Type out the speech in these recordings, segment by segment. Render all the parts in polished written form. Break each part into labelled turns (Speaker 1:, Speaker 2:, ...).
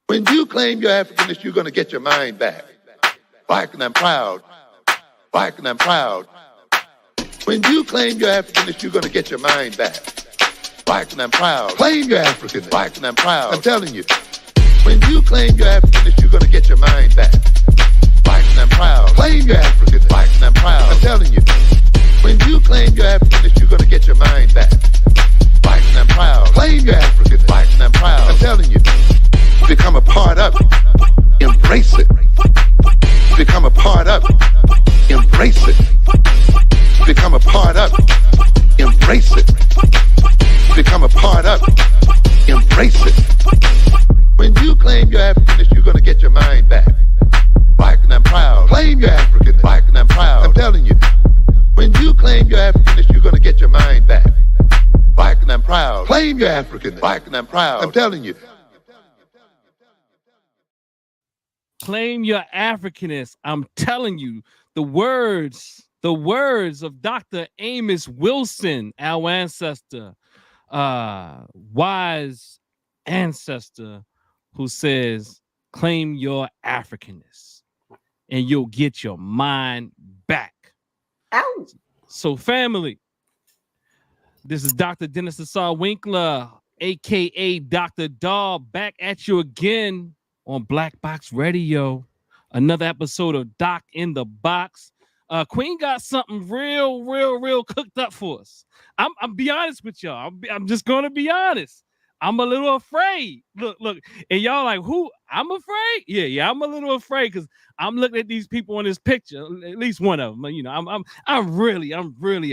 Speaker 1: When you claim your Africanness, you're going to get your mind back. Black and I'm proud. Black and I'm proud. When you claim your Africanness, you're going to get your mind back. Black and I'm proud. Claim your Africanness. Black and I'm proud. I'm telling you. When you claim your Africanness, you're going to get your mind back. Black and I'm proud. Claim your Africanness. Black and I'm proud. I'm telling you. When you claim your Africanness, you're going to get your mind back. Black and I'm proud. Claim your Africanness. Black and I'm proud. I'm telling you. Become a part of it. Embrace it. Become a part of it. Embrace it. Become a part of it. Embrace it. Become a part of it. Embrace it. When you claim your Africanness, you're going to get your mind back. Black and I'm proud. Claim your Africanness. Black and I'm proud. I'm telling you. When you claim your Africanness, you're going to get your mind back. Black and I'm proud. Claim your Africanness. Black and I'm proud. I'm telling you.
Speaker 2: Claim your Africanness. I'm telling you, the words of Dr. Amos Wilson, our ancestor, wise ancestor, who says, claim your Africanness and you'll get your mind back.
Speaker 3: Ow.
Speaker 2: So family, this is Dr. Dennis Assar Winkler, aka Dr. DAW, back at you again on Black Box Radio. Another episode of Doc in the Box. Queen got something real cooked up for us. I'm be honest with y'all. I'm just gonna be honest. I'm a little afraid. Look, and y'all like, who? I'm afraid? Yeah, I'm a little afraid because I'm looking at these people in this picture, at least one of them. You know, I'm really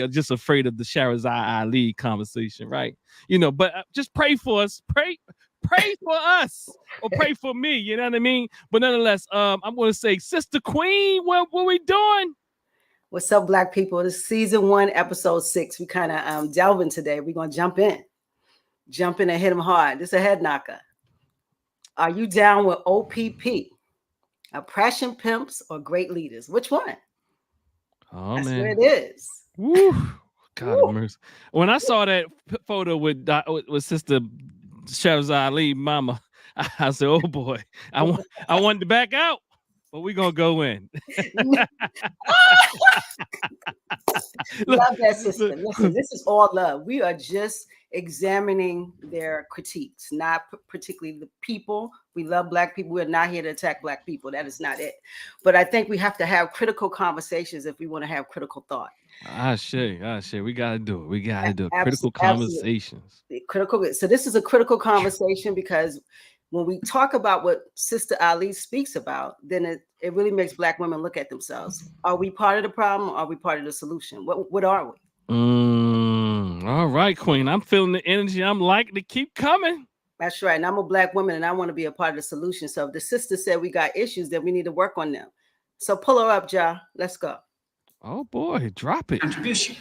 Speaker 2: just afraid of the Sherzad Ali conversation, right? You know, but just pray for us. Pray for us or pray for me, you know what I mean? But nonetheless, I'm going to say, Sister Queen, what we doing?
Speaker 3: What's up, Black people? This is season 1, episode 6. We kind of delving today. We're going to jump in and hit them hard. This is a head knocker. Are you down with O.P.P? Oppression Pimps or Great Leaders? Which one?
Speaker 2: Oh,
Speaker 3: That's
Speaker 2: man.
Speaker 3: where it is.
Speaker 2: Woo. God mercy. When I saw that photo with Sister Sherzad Ali, mama, I said, oh boy, I wanted to back out, but we're gonna go in.
Speaker 3: Love that, sister. Listen, this is all love. We are just examining their critiques, not particularly the people. We love Black people. We're not here to attack Black people. That is not it. But I think we have to have critical conversations if we want to have critical thought.
Speaker 2: I say, we gotta do it. We gotta do it. Critical conversations.
Speaker 3: Critical. So this is a critical conversation because when we talk about what Sister Ali speaks about, then it really makes Black women look at themselves. Are we part of the problem or are we part of the solution? What are we?
Speaker 2: All right, Queen. I'm feeling the energy. I'm liking to keep coming.
Speaker 3: That's right. And I'm a Black woman and I want to be a part of the solution. So if the sister said we got issues, then we need to work on them. So pull her up, Ja. Let's go.
Speaker 2: Oh boy, drop it.
Speaker 4: Contribution.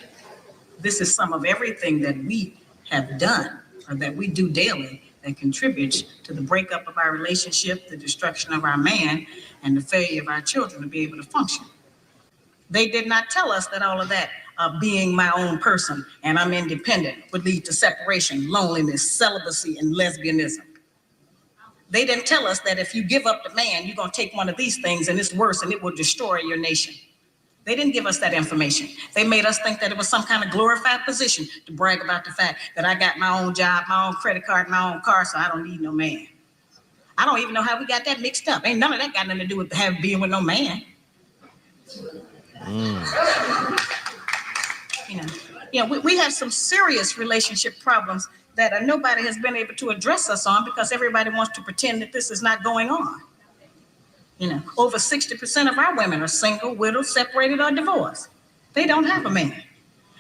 Speaker 4: This is some of everything that we have done or that we do daily that contributes to the breakup of our relationship, the destruction of our man, and the failure of our children to be able to function. They did not tell us that all of that being my own person and I'm independent would lead to separation, loneliness, celibacy, and lesbianism. They didn't tell us that if you give up the man, you're going to take one of these things and it's worse and it will destroy your nation. They didn't give us that information. They made us think that it was some kind of glorified position to brag about the fact that I got my own job, my own credit card, my own car, so I don't need no man. I don't even know how we got that mixed up. Ain't none of that got nothing to do with being with no man. We have some serious relationship problems that nobody has been able to address us on because everybody wants to pretend that this is not going on. Over 60% of our women are single, widowed, separated, or divorced. They don't have a man.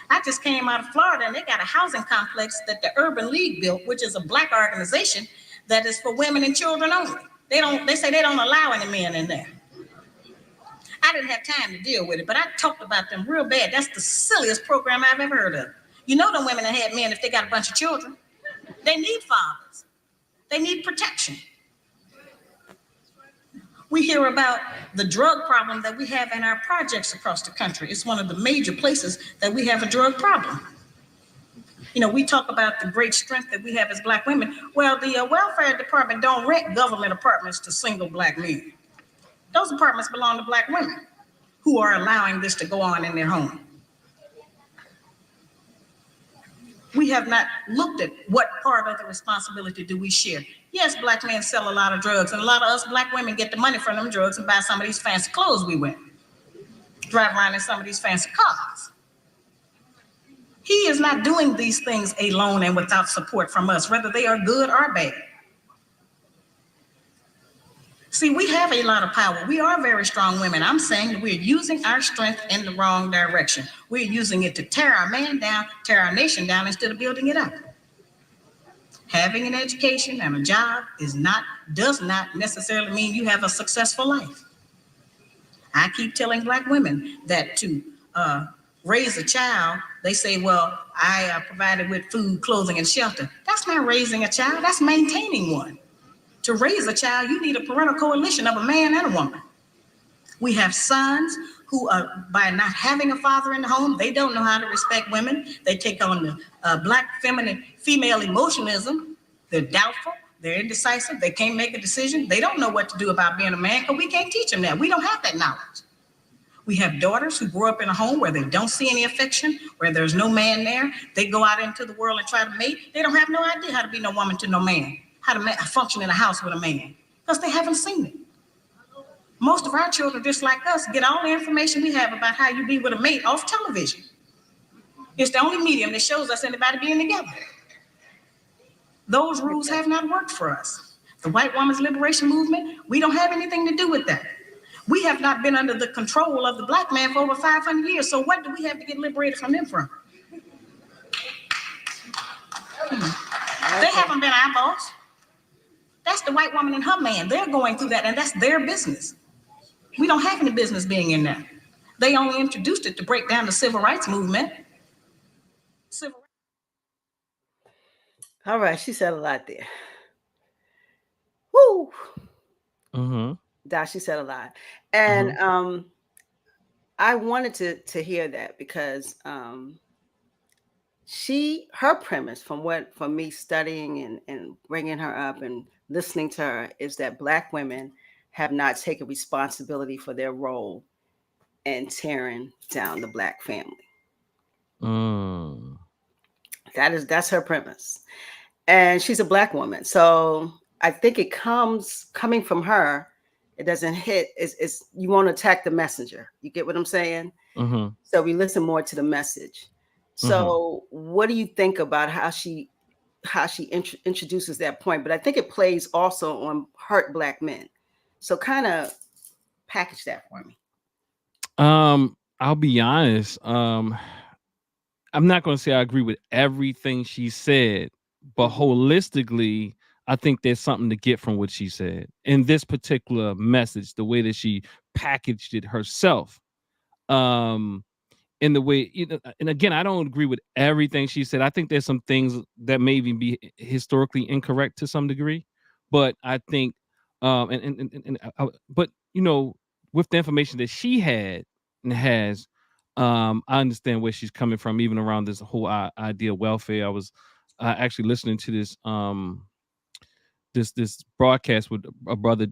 Speaker 4: I just came out of Florida and they got a housing complex that the Urban League built, which is a Black organization that is for women and children only. They say they don't allow any men in there. I didn't have time to deal with it, but I talked about them real bad. That's the silliest program I've ever heard of. You know them women that had men if they got a bunch of children. They need fathers. They need protection. We hear about the drug problem that we have in our projects across the country. It's one of the major places that we have a drug problem. We talk about the great strength that we have as Black women. Well, the welfare department don't rent government apartments to single Black men. Those apartments belong to Black women who are allowing this to go on in their home. We have not looked at what part of the responsibility do we share. Yes, Black men sell a lot of drugs, and a lot of us Black women get the money from them drugs and buy some of these fancy clothes we wear, drive around in some of these fancy cars. He is not doing these things alone and without support from us, whether they are good or bad. See, we have a lot of power. We are very strong women. I'm saying that we're using our strength in the wrong direction. We're using it to tear our man down, tear our nation down instead of building it up. Having an education and a job does not necessarily mean you have a successful life. I keep telling Black women that to raise a child, they say, well, I provided with food, clothing, and shelter. That's not raising a child, that's maintaining one. To raise a child, you need a parental coalition of a man and a woman. We have sons who are, by not having a father in the home, they don't know how to respect women. They take on the Black female emotionalism. They're doubtful, they're indecisive, they can't make a decision. They don't know what to do about being a man because we can't teach them that. We don't have that knowledge. We have daughters who grow up in a home where they don't see any affection, where there's no man there. They go out into the world and try to mate. They don't have no idea how to be no woman to no man, how to function in a house with a man, because they haven't seen it. Most of our children, just like us, get all the information we have about how you be with a mate off television. It's the only medium that shows us anybody being together. Those rules have not worked for us. The white woman's liberation movement, we don't have anything to do with that. We have not been under the control of the Black man for over 500 years. So what do we have to get liberated from them from? They haven't been our boss. That's the white woman and her man. They're going through that, and that's their business. We don't have any business being in there. They only introduced it to break down the civil rights movement.
Speaker 3: All right, she said a lot there. Woo.
Speaker 2: Mm-hmm.
Speaker 3: She said a lot. And I wanted to hear that because her premise from me studying and bringing her up and listening to her is that Black women have not taken responsibility for their role in tearing down the Black family. That's her premise. And she's a Black woman. So I think it coming from her, it doesn't hit. It's you want to attack the messenger. You get what I'm saying?
Speaker 2: Mm-hmm.
Speaker 3: So we listen more to the message. So what do you think about how she introduces that point? But I think it plays also on hurt Black men. So kind of package that for me.
Speaker 2: I'll be honest. I'm not going to say I agree with everything she said, but holistically, I think there's something to get from what she said in this particular message, the way that she packaged it herself. In the way, and again, I don't agree with everything she said. I think there's some things that may even be historically incorrect to some degree, but I think, but with the information that she had and has, I understand where she's coming from, even around this whole idea of welfare. I was actually listening to this this broadcast with a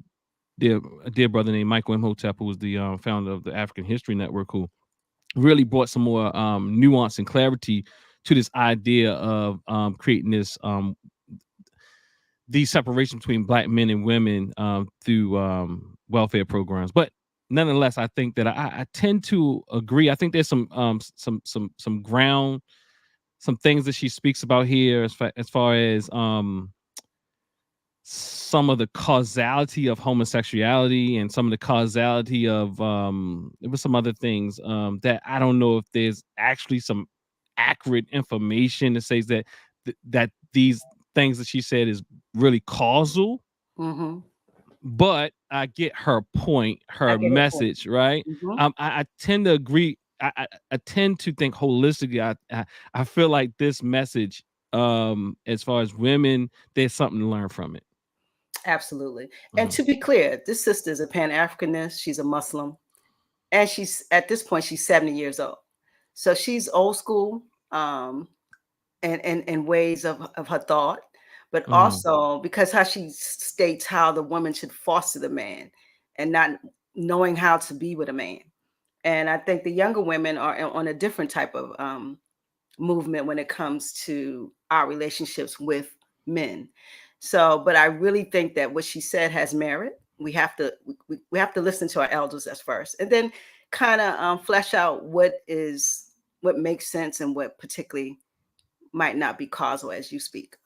Speaker 2: dear brother named Michael Imhotep, who was the founder of the African History Network, who really brought some more nuance and clarity to this idea of creating this the separation between Black men and women through welfare programs. But nonetheless, I think that I tend to agree. I think there's some ground, some things that she speaks about here as far as some of the causality of homosexuality and some of the causality of there was some other things that I don't know if there's actually some accurate information that says that that these things that she said is really causal.
Speaker 3: Mm-hmm.
Speaker 2: But I get her point, her message, right?
Speaker 3: Mm-hmm.
Speaker 2: I tend to agree. I tend to think holistically. I feel like this message, as far as women, there's something to learn from it.
Speaker 3: Absolutely. And to be clear, this sister is a Pan-Africanist. She's a Muslim. And she's, at this point, she's 70 years old. So she's old school. and ways of her thought, but
Speaker 2: Mhm.
Speaker 3: also because how she states how the woman should foster the man and not knowing how to be with a man. And I think the younger women are on a different type of movement when it comes to our relationships with men. So, but I really think that what she said has merit. We have to we have to listen to our elders as first, and then kind of flesh out what makes sense and what particularly might not be causal as you speak.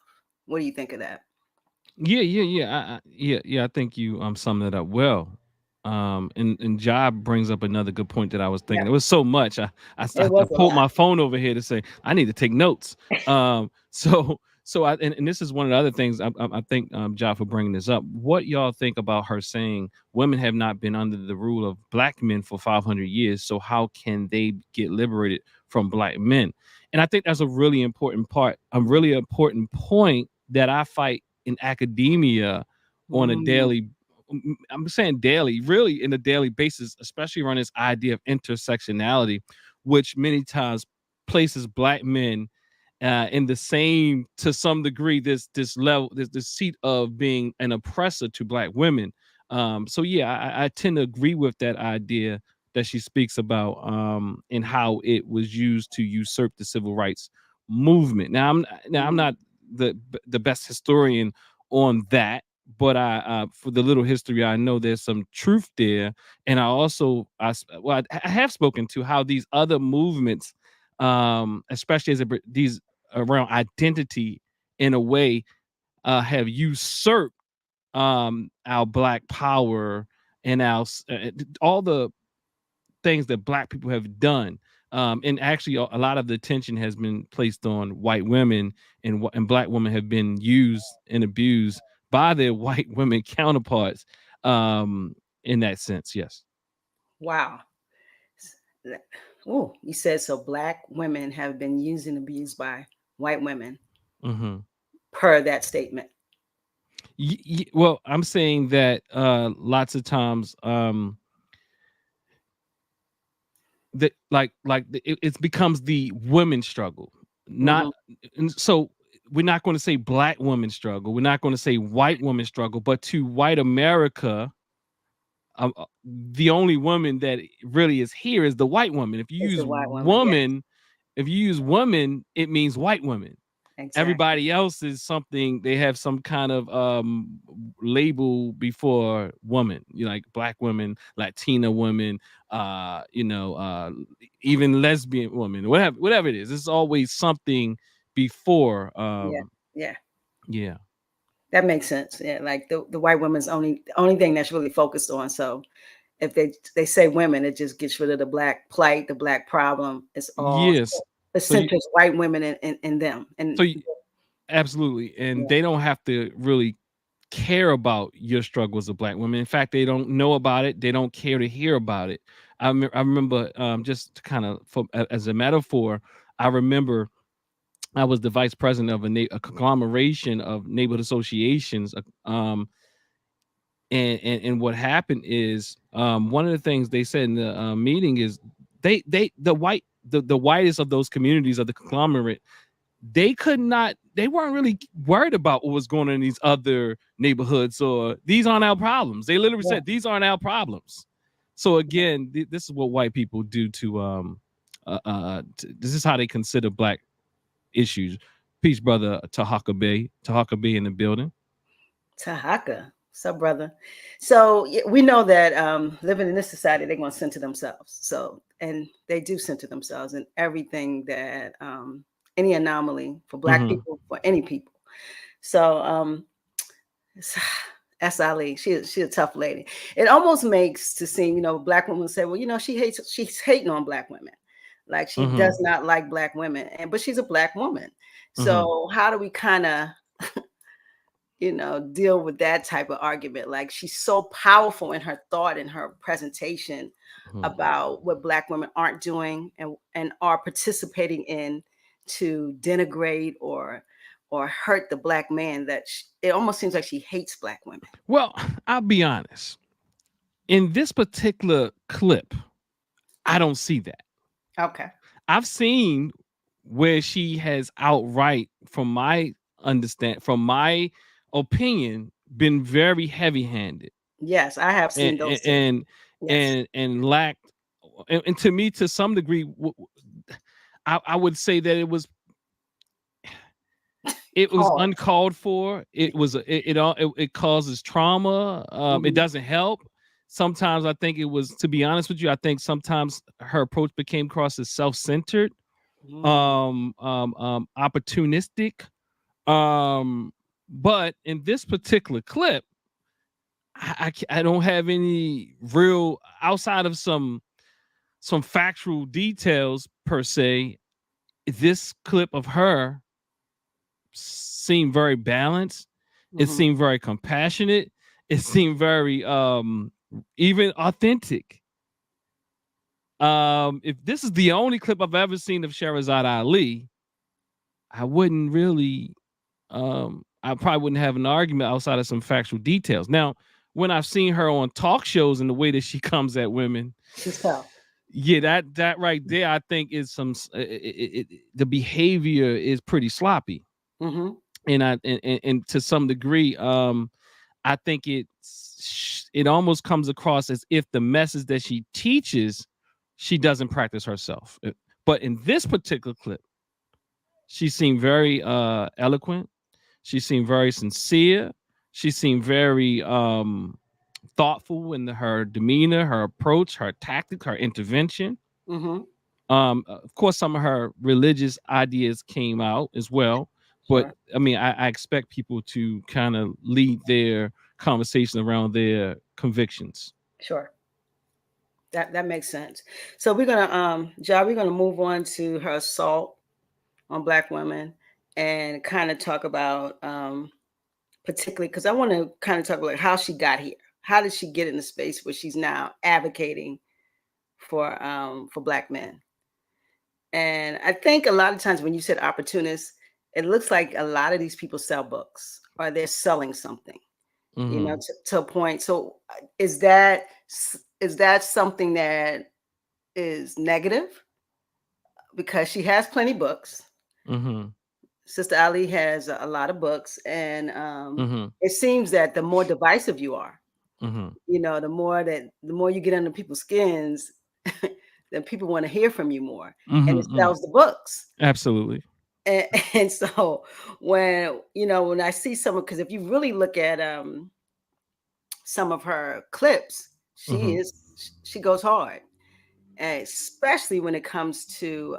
Speaker 3: What do you think of that?
Speaker 2: Yeah. I think you summed that up well. And Job brings up another good point that I was thinking.
Speaker 3: Yeah,
Speaker 2: It was so much. I
Speaker 3: it was a
Speaker 2: pulled
Speaker 3: lot.
Speaker 2: my phone over here to say I need to take notes. And this is one of the other things I think Job for bringing this up. What y'all think about her saying women have not been under the rule of black men for 500 years, so how can they get liberated from black men? And I think that's a really important point that I fight in academia on a
Speaker 3: Mm,
Speaker 2: daily, I'm saying daily, really in a daily basis, especially around this idea of intersectionality, which many times places black men in the same, to some degree, this level, this seat of being an oppressor to black women. So yeah, I tend to agree with that idea that she speaks about, and how it was used to usurp the civil rights movement. I'm
Speaker 3: mm,
Speaker 2: not the best historian on that, but I for the little history I know, there's some truth there. And I have spoken to how these other movements, especially these around identity, in a way, have usurped our black power and all the things that black people have done. And actually, a lot of the attention has been placed on white women, and black women have been used and abused by their white women counterparts. In that sense, yes.
Speaker 3: wow. Oh, you said so. Black women have been used and abused by white women
Speaker 2: Hmm.
Speaker 3: per that statement.
Speaker 2: Well, I'm saying that lots of times, that it becomes the women's struggle, not.
Speaker 3: Hmm.
Speaker 2: And so we're not going to say black women struggle, we're not going to say white women struggle, but to white America, the only woman that really is here is the white woman. If you
Speaker 3: It's
Speaker 2: use
Speaker 3: the white woman. Yes,
Speaker 2: woman, it means white women.
Speaker 3: exactly.
Speaker 2: Everybody else is something, they have some kind of label before woman, like black women, Latina women, even lesbian woman, whatever it is, it's always something before.
Speaker 3: Yeah, yeah.
Speaker 2: Yeah.
Speaker 3: That makes sense. Yeah, like the white woman's the only thing that's really focused on. So if they say women, it just gets rid of the black plight, the black problem. It's all
Speaker 2: Yes.
Speaker 3: it
Speaker 2: so you
Speaker 3: centers white women in them. And
Speaker 2: so you, absolutely, and
Speaker 3: yeah,
Speaker 2: they don't have to really care about your struggle as a black woman. In fact, they don't know about it. They don't care to hear about it. I remember, just kind of as a metaphor, I remember I was the vice president of a conglomeration of neighborhood associations. And what happened is, one of the things they said in the meeting is, the whitest of those communities of the conglomerate, they weren't really worried about what was going on in these other neighborhoods, or these aren't our problems. They literally
Speaker 3: yeah,
Speaker 2: said these aren't our problems. So again, this is what white people do to this is how they consider black issues. Peace, brother Tahaka Bay in the building.
Speaker 3: Tahaka. So, brother. So we know that living in this society, they're going to center themselves. So, and they do center themselves in everything that any anomaly for black
Speaker 2: Mm-hmm.
Speaker 3: people, for any people. So, that's Ali. She's a tough lady. It almost makes to seem, black women say, well, she's hating on black women. Like she does
Speaker 2: Mm-hmm.
Speaker 3: not like black women, but she's a black woman.
Speaker 2: Mm-hmm.
Speaker 3: So how do we kind of deal with that type of argument? Like she's so powerful in her thought and her presentation
Speaker 2: Mm-hmm.
Speaker 3: about what black women aren't doing and are participating in to denigrate or hurt the black man that it almost seems like she hates black women.
Speaker 2: Well, I'll be honest. In this particular clip, I don't see that.
Speaker 3: Okay.
Speaker 2: I've seen where she has outright, from my opinion, been very heavy-handed.
Speaker 3: Yes, I have seen those too. Yes.
Speaker 2: And lacked, and to me, to some degree, I would say that it was uncalled for. It was it causes trauma. It doesn't help. Sometimes I think it was, to be honest with you, I think sometimes her approach became across as self-centered, opportunistic. But in this particular clip, I don't have any real, outside of some factual details per se. This clip of her seemed very balanced. It seemed very compassionate. It seemed very even authentic. If this is the only clip I've ever seen of Sherzad Ali, I wouldn't really I probably wouldn't have an argument outside of some factual details. Now, when I've seen her on talk shows and the way that she comes at women,
Speaker 3: she's tough.
Speaker 2: Yeah, that right there, I think is some the behavior is pretty sloppy, and and to some degree, I think it almost comes across as if the message that she teaches, she doesn't practice herself. But in this particular clip, she seemed very eloquent. She seemed very sincere. She seemed very thoughtful in her demeanor, her approach, her tactic, her intervention. Of course, some of her religious ideas came out as well. But I mean, I expect people to kind of lead their conversation around their convictions.
Speaker 3: Sure. That makes sense. So we're gonna we're gonna move on to her assault on Black women and kind of talk about particularly, because I want to kind of talk about how she got here. How did she get in the space where she's now advocating for Black men? And I think a lot of times when you said opportunists, it looks like a lot of these people sell books or they're selling something, you know, to a point. So is that something that is negative? Because she has plenty of books. Sister Ali has a lot of books, and it seems that the more divisive you are, you know, the more you get under people's skins, then people want to hear from you more, and it sells the books.
Speaker 2: Absolutely.
Speaker 3: And so when I see someone, because if you really look at some of her clips, she goes hard, and especially when it comes to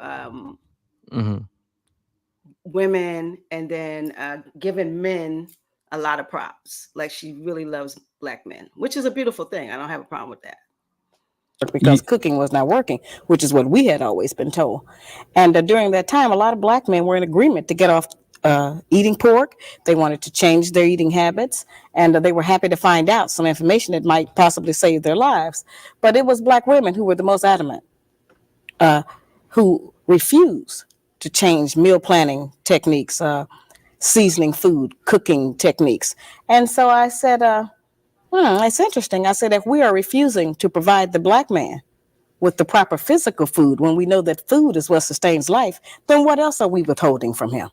Speaker 3: women, and then giving men a lot of props. Like, she really loves Black men, which is a beautiful thing. I don't have a problem with that.
Speaker 5: Because cooking was not working, which is what we had always been told. And during that time, a lot of Black men were in agreement to get off eating pork. They wanted to change their eating habits, and they were happy to find out some information that might possibly save their lives. But it was Black women who were the most adamant, who refused to change meal planning techniques, seasoning food, cooking techniques. And so I said, it's interesting. I said, if we are refusing to provide the Black man with the proper physical food, when we know that food is what sustains life, then what else are we withholding from him?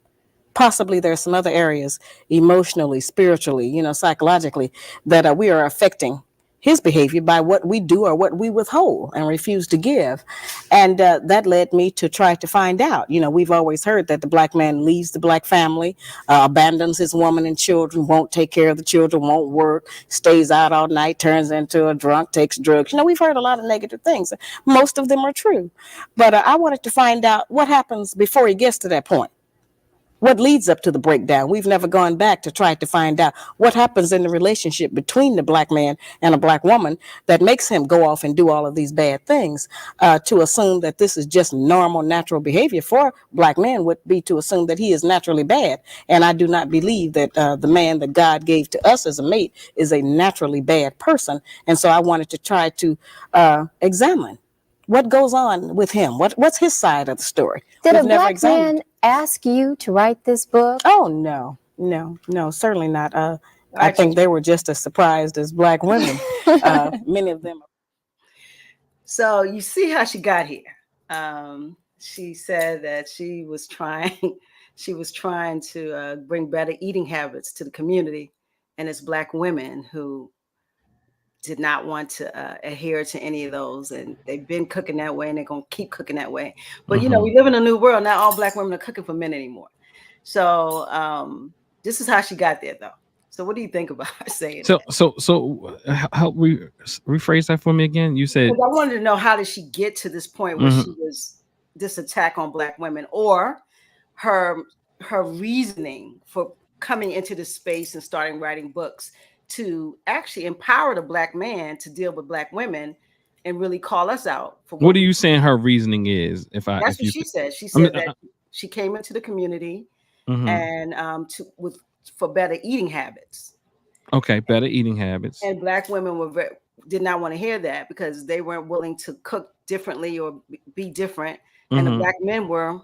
Speaker 5: Possibly there's some other areas, emotionally, spiritually, psychologically, that we are affecting his behavior by what we do or what we withhold and refuse to give. And that led me to try to find out. We've always heard that the Black man leaves the Black family, abandons his woman and children, won't take care of the children, won't work, stays out all night, turns into a drunk, takes drugs. We've heard a lot of negative things. Most of them are true. But I wanted to find out what happens before he gets to that point. What leads up to the breakdown? We've never gone back to try to find out what happens in the relationship between the Black man and a Black woman that makes him go off and do all of these bad things. To assume that this is just normal, natural behavior for Black men would be to assume that he is naturally bad. And I do not believe that the man that God gave to us as a mate is a naturally bad person. And so I wanted to try to examine what goes on with him. What's his side of the story?
Speaker 6: Did a Black man ask you to write this book?
Speaker 5: Oh, no, certainly not. I think they were just as surprised as Black women. Many of them.
Speaker 3: So you see how she got here. she said that she was trying to bring better eating habits to the community, and it's Black women who did not want to adhere to any of those, and they've been cooking that way, and they're going to keep cooking that way. But you know, we live in a new world. Not all Black women are cooking for men anymore. So this is how she got there, though. So what do you think about her saying that?
Speaker 2: So help rephrase that for me again. You said,
Speaker 3: I wanted to know, how did she get to this point where she was this attack on Black women, or her reasoning for coming into this space and starting writing books to actually empower the Black man to deal with Black women and really call us out for
Speaker 2: what are you saying her reasoning is?
Speaker 3: That's what she said. She said that she came into the community and for better eating habits.
Speaker 2: Okay, better eating habits.
Speaker 3: And Black women did not want to hear that because they weren't willing to cook differently or be different. And the Black men were,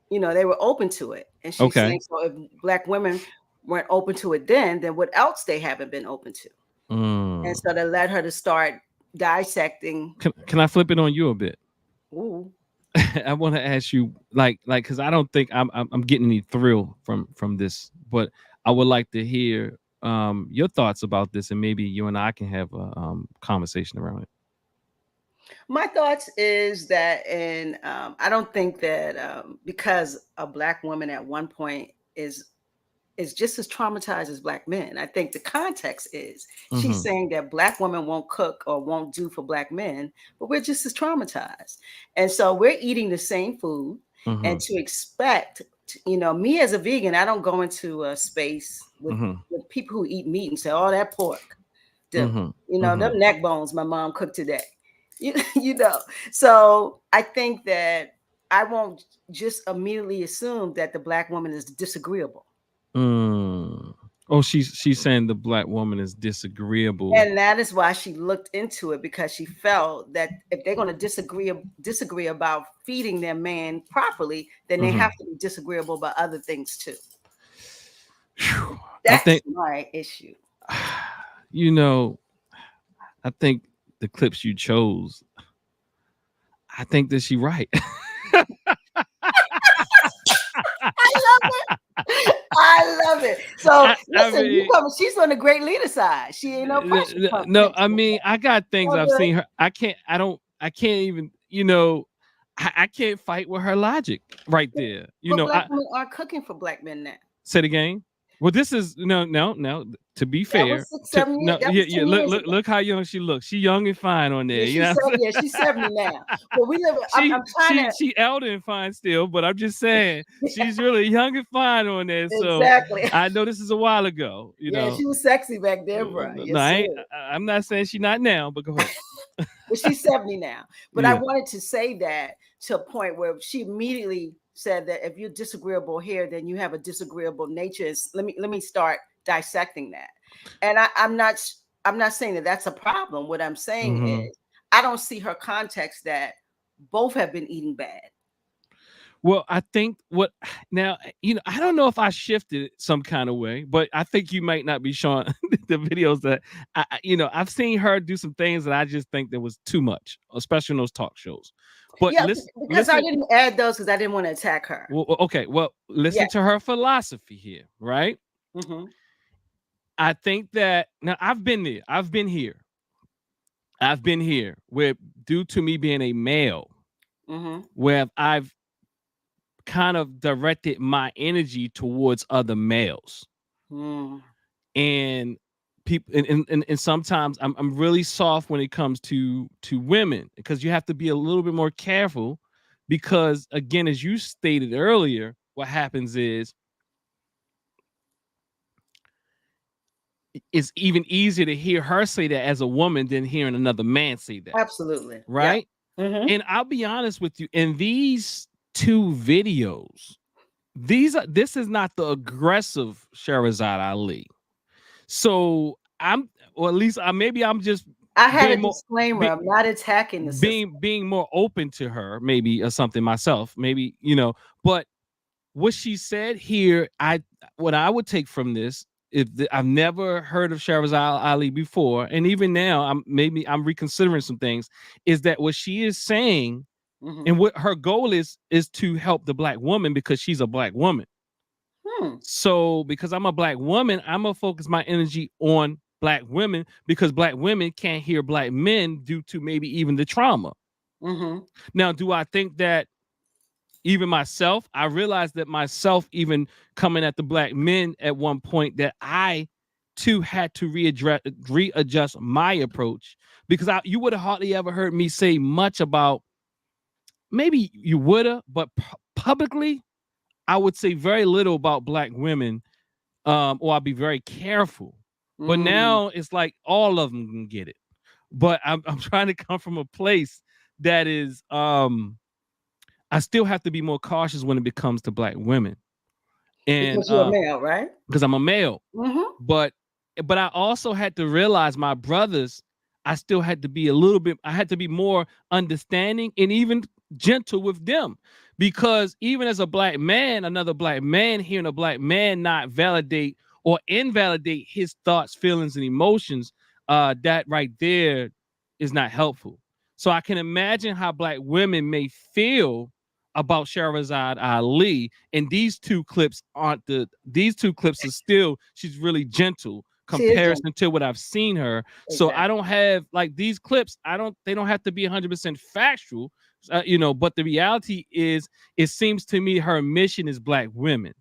Speaker 3: you know, they were open to it. And she's saying, so if Black women weren't open to it then what else they haven't been open to? And so that led her to start dissecting.
Speaker 2: Can I flip it on you a bit?
Speaker 3: Ooh.
Speaker 2: I want to ask you, like, because I don't think I'm getting any thrill from this, but I would like to hear your thoughts about this, and maybe you and I can have a conversation around it.
Speaker 3: My thoughts is that, and I don't think that because a Black woman at one point is just as traumatized as Black men. I think the context is she's saying that Black women won't cook or won't do for Black men, but we're just as traumatized. And so we're eating the same food, and to expect, you know, me as a vegan, I don't go into a space with people who eat meat and say, oh, that pork, you know, them neck bones my mom cooked today. You know, so I think that I won't just immediately assume that the Black woman is disagreeable.
Speaker 2: Oh, she's saying the Black woman is disagreeable,
Speaker 3: and that is why she looked into it, because she felt that if they're going to disagree about feeding their man properly, then they have to be disagreeable about other things too. That's my issue.
Speaker 2: You know, I think the clips you chose, I think that she's right.
Speaker 3: I love it. So listen, she's on the great leader side. She ain't no pressure.
Speaker 2: No, I mean, I got things I've seen her. I can't even, you know, I can't fight with her logic right there. You know,
Speaker 3: Black women are cooking for Black men now.
Speaker 2: Say it again. Well, this is no. To be fair, look how young she looks. She young and fine on there.
Speaker 3: Yeah, she's 70 now. But we live.
Speaker 2: She elder and fine still, but I'm just saying she's really young and fine on there. So
Speaker 3: exactly.
Speaker 2: I know this is a while ago. You know,
Speaker 3: she was sexy back then, bro.
Speaker 2: I'm not saying she's not now, but go ahead.
Speaker 3: But she's 70 now. But I wanted to say that to a point where she immediately said that if you're disagreeable here, then you have a disagreeable nature. Let me start dissecting that. And I'm not saying that that's a problem. What I'm saying is I don't see her context that both have been eating bad.
Speaker 2: Well, I think now, you know, I don't know if I shifted some kind of way, but I think you might not be showing the videos that I've seen her do some things that I just think that was too much, especially in those talk shows. But
Speaker 3: because I didn't add those because I didn't want to attack her.
Speaker 2: Well, okay. Well, listen to her philosophy here, right? I think that now I've been there. I've been here where, due to me being a male, where I've kind of directed my energy towards other males, and people, and sometimes I'm really soft when it comes to women, because you have to be a little bit more careful, because again, as you stated earlier, what happens is it's even easier to hear her say that as a woman than hearing another man say that.
Speaker 3: Absolutely.
Speaker 2: Right. Yeah. And I'll be honest with you, in these two videos, this is not the aggressive Sherzad Ali. So or at least maybe I'm just.
Speaker 3: I had a disclaimer. I'm not attacking the system.
Speaker 2: Being more open to her, maybe, or something myself, maybe, but what she said here, what I would take from this, I've never heard of Sherzad Ali before, and even now I'm reconsidering some things, is that what she is saying And what her goal is to help the Black woman because she's a Black woman. So because I'm a Black woman, I'm gonna focus my energy on Black women because Black women can't hear Black men due to maybe even the trauma. Now, do I think that even myself, I realized that myself, even coming at the Black men at one point, that I too had to readjust my approach because you would have hardly ever heard me say much about, maybe you would have, but publicly, I would say very little about Black women, or I'll be very careful. But now it's like all of them can get it. But I'm trying to come from a place that is, I still have to be more cautious when it comes to Black women. And
Speaker 3: because you're a male, right?
Speaker 2: Because I'm a male. But I also had to realize my brothers, I still had to be I had to be more understanding and even gentle with them. Because even as a Black man, another Black man, hearing a Black man not validate or invalidate his thoughts, feelings, and emotions, that right there is not helpful. So I can imagine how Black women may feel about Sherzad Ali, and these two clips are still, she's really gentle comparison to what I've seen her. So I don't have like these clips, they don't have to be 100% factual, but the reality is, it seems to me her mission is Black women.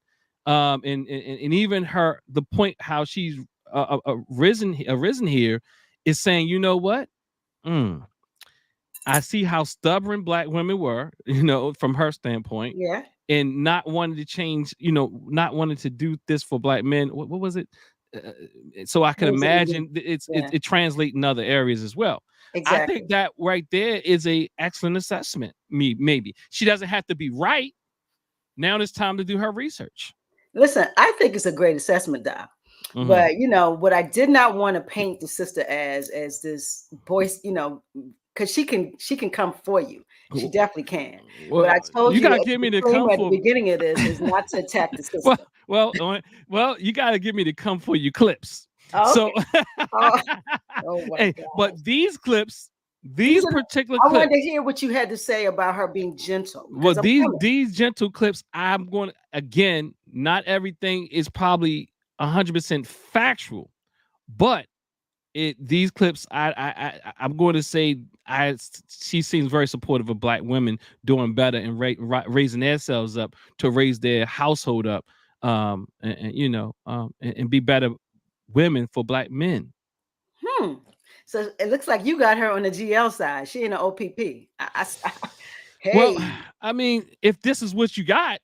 Speaker 2: And even the point how she's arisen here is saying, you know what? I see how stubborn Black women were, from her standpoint.
Speaker 3: Yeah.
Speaker 2: And not wanting to change, not wanting to do this for Black men. What was it? So I can imagine it translates in other areas as well. Exactly. I think that right there is a excellent assessment. Maybe she doesn't have to be right. Now it's time to do her research.
Speaker 3: Listen, I think it's a great assessment, Doc. But what I did not want to paint the sister as this voice, because she can come for you. She definitely can.
Speaker 2: Well,
Speaker 3: but I told you
Speaker 2: gotta give me the come
Speaker 3: at the beginning of this is not to attack the sister.
Speaker 2: Well, you gotta give me the come for you clips.
Speaker 3: Okay.
Speaker 2: So,
Speaker 3: my
Speaker 2: but these clips, particular
Speaker 3: I
Speaker 2: clips,
Speaker 3: wanted to hear what you had to say about her being gentle.
Speaker 2: Well, these gentle clips, I'm going to, again, not everything is probably 100% factual, but these clips, I'm going to say, she seems very supportive of Black women doing better and raising themselves up to raise their household up, and be better women for Black men.
Speaker 3: So it looks like you got her on the GL side. She in the O.P.P. Hey.
Speaker 2: Well, I mean, if this is what you got,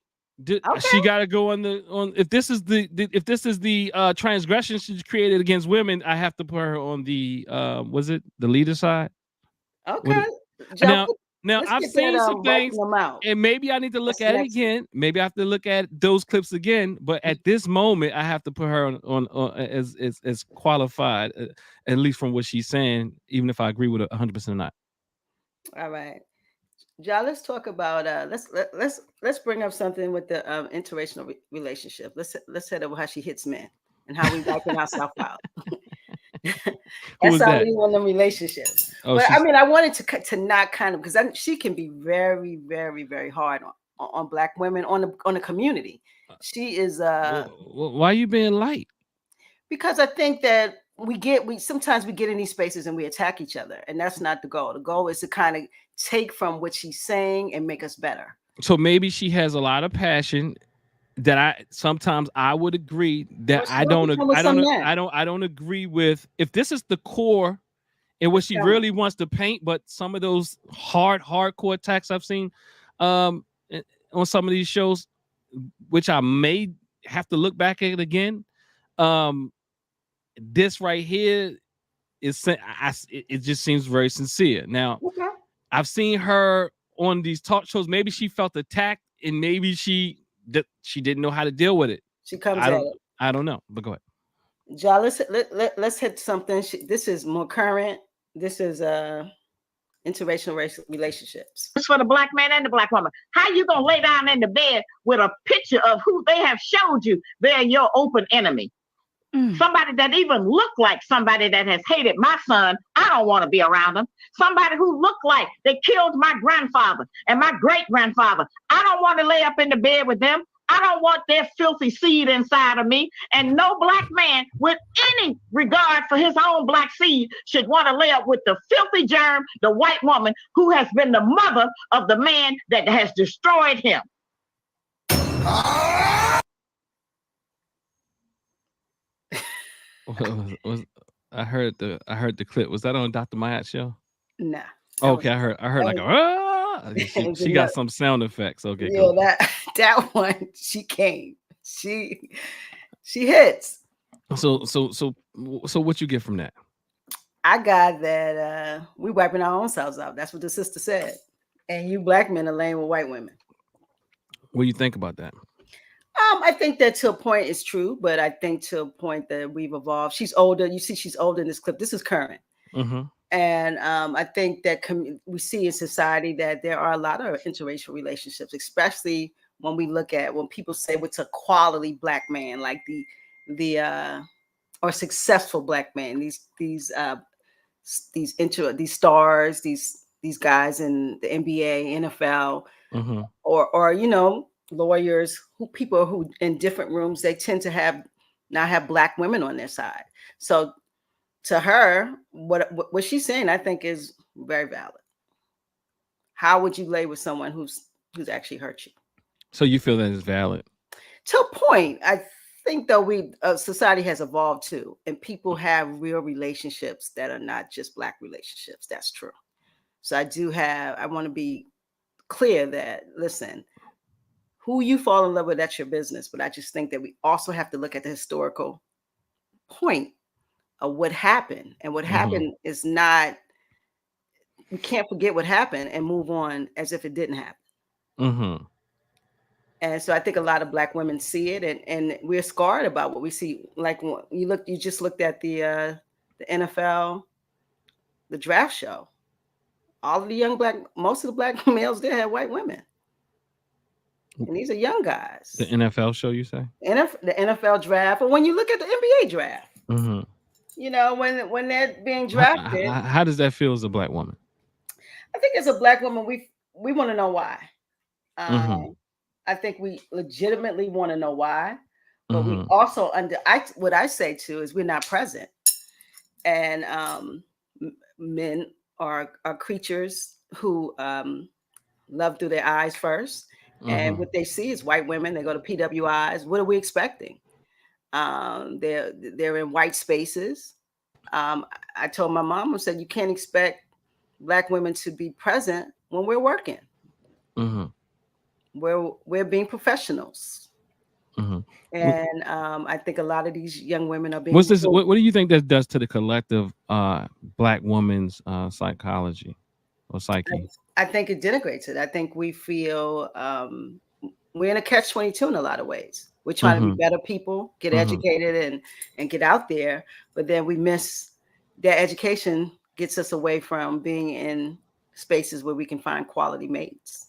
Speaker 2: she got to go if this is the transgression she created against women, I have to put her on the was it the leader side?
Speaker 3: Okay.
Speaker 2: Now I've seen some things, and maybe I need to look at it again. Maybe I have to look at those clips again. But at this moment, I have to put her on as qualified, at least from what she's saying, even if I agree with her 100% or not.
Speaker 3: All right. Ja, let's talk about let's bring up something with the interracial relationship. Let's head over how she hits men and how we wiping ourselves out. That's how we want them relationships. But I mean, I wanted to not kind of, because she can be very, very, very hard on Black women, on the community. She is
Speaker 2: why are you being light?
Speaker 3: Because I think that we sometimes get in these spaces and we attack each other, and that's not the goal. The goal is to kind of take from what she's saying and make us better.
Speaker 2: So maybe she has a lot of passion that sometimes I would agree that I don't agree with. If this is the core and what she really wants to paint, but some of those hardcore attacks I've seen on some of these shows, which I may have to look back at it again. This right here it just seems very sincere. Now, I've seen her on these talk shows. Maybe she felt attacked, and maybe she didn't know how to deal with it.
Speaker 3: She comes at it.
Speaker 2: I don't know, but go ahead.
Speaker 3: Ja, let's hit something. This is more current. This is interracial relationships.
Speaker 7: It's for the Black man and the Black woman. How you gonna lay down in the bed with a picture of who they have showed you they're your open enemy? Somebody that even looked like somebody that has hated my son, I don't want to be around them. Somebody who looked like they killed my grandfather and my great-grandfather, I don't want to lay up in the bed with them. I don't want their filthy seed inside of me. And no black man with any regard for his own black seed should want to lay up with the filthy germ, the white woman who has been the mother of the man that has destroyed him.
Speaker 2: I heard the clip. Was that on Dr. Mayat's show?
Speaker 3: Nah.
Speaker 2: Okay, I heard like she got some sound effects. Okay,
Speaker 3: yeah,
Speaker 2: cool.
Speaker 3: that one she came. She hits.
Speaker 2: So what you get from that?
Speaker 3: I got that we wiping our own selves out. That's what the sister said. And you black men are laying with white women.
Speaker 2: What do you think about that?
Speaker 3: I think that to a point it's true, but I think to a point that we've evolved. She's older. You see, she's older in this clip. This is current.
Speaker 2: Mm-hmm.
Speaker 3: And I think that we see in society that there are a lot of interracial relationships, especially when we look at when people say what's a quality black man, like the or successful black man. These stars, these guys in the NBA, NFL,
Speaker 2: mm-hmm.
Speaker 3: or lawyers, people who in different rooms, they tend to not have black women on their side. So to her, what she's saying, I think is very valid. How would you lay with someone who's actually hurt you?
Speaker 2: So you feel that is valid?
Speaker 3: To a point. I think though society has evolved too, and people have real relationships that are not just black relationships. That's true. So I want to be clear that, listen, who you fall in love with, that's your business. But I just think that we also have to look at the historical point of what happened. And what happened is not, we can't forget what happened and move on as if it didn't happen.
Speaker 2: Mm-hmm.
Speaker 3: And so I think a lot of black women see it, and we're scarred about what we see. Like you just looked at the NFL, the draft show. All of the most of the black males there had white women. And these are young guys.
Speaker 2: The NFL show, you say?
Speaker 3: The NFL draft, or when you look at the NBA draft,
Speaker 2: mm-hmm.
Speaker 3: When they're being drafted.
Speaker 2: How does that feel as a black woman?
Speaker 3: I think as a black woman, we want to know why. I think we legitimately want to know why, but we also what I say too is we're not present, and men are creatures who love through their eyes first. And what they see is white women. They go to PWIs. What are we expecting? They're in white spaces. I told my mom, I said, you can't expect black women to be present when we're working. We're being professionals. And I think a lot of these young women are being.
Speaker 2: What do you think that does to the collective black woman's psychology or psyche?
Speaker 3: I think it denigrates it. I think we feel we're in a catch-22 in a lot of ways. We're trying to be better people, get educated and get out there, but then we miss that education gets us away from being in spaces where we can find quality mates.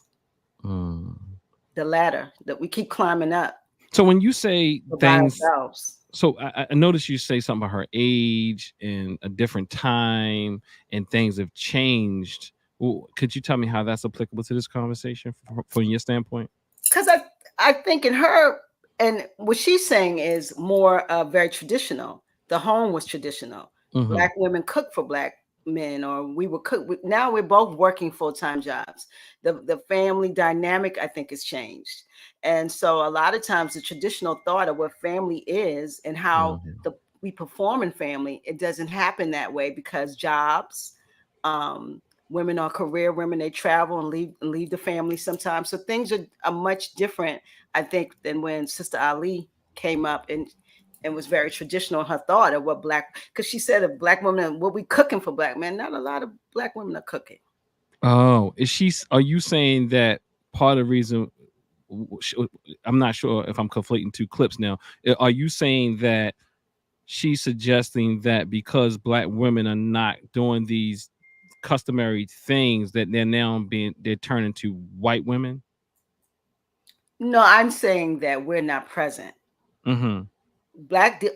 Speaker 3: The ladder that we keep climbing up.
Speaker 2: So when you say things,
Speaker 3: so
Speaker 2: I noticed you say something about her age and a different time and things have changed. Well, could you tell me how that's applicable to this conversation from your standpoint?
Speaker 3: Because I think in her, and what she's saying is more very traditional. The home was traditional. Black women cook for black men, or we would cook. Now we're both working full-time jobs. The family dynamic, I think, has changed. And so a lot of times the traditional thought of what family is and how we perform in family, it doesn't happen that way because jobs, women are career women, they travel and leave the family sometimes. So things are much different, I think, than when Sister Ali came up and was very traditional in her thought of what because she said of black women, what we cooking for black men. Not a lot of black women are cooking.
Speaker 2: Oh, are you saying that part of the reason, I'm not sure if I'm conflating two clips now. Are you saying that she's suggesting that because black women are not doing these customary things that they're turning to white women?
Speaker 3: No, I'm saying that we're not present.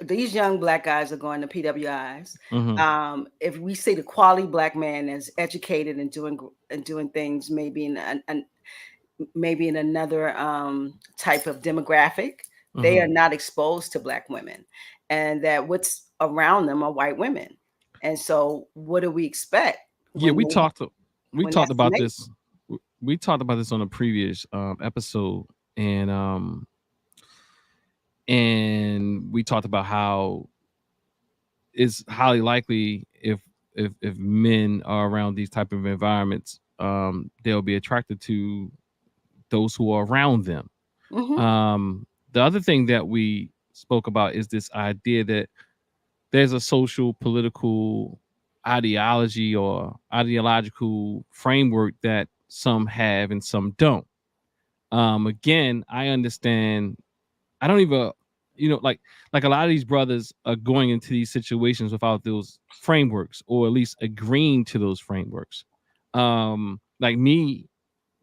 Speaker 3: these young black guys are going to PWIs.
Speaker 2: Mhm.
Speaker 3: If we see the quality black man as educated and doing things maybe in another type of demographic, they are
Speaker 2: Mhm.
Speaker 3: not exposed to black women, and that what's around them are white women. And so, what do we expect
Speaker 2: Yeah,
Speaker 3: when
Speaker 2: we
Speaker 3: when
Speaker 2: talked
Speaker 3: that's the
Speaker 2: about
Speaker 3: mate?
Speaker 2: this. We talked about this on a previous episode, and we talked about how it's highly likely if men are around these type of environments, they'll be attracted to those who are around them. The other thing that we spoke about is this idea that there's a social political ideology or ideological framework that some have and some don't. Again, I understand. I don't even, like a lot of these brothers are going into these situations without those frameworks, or at least agreeing to those frameworks. Like me,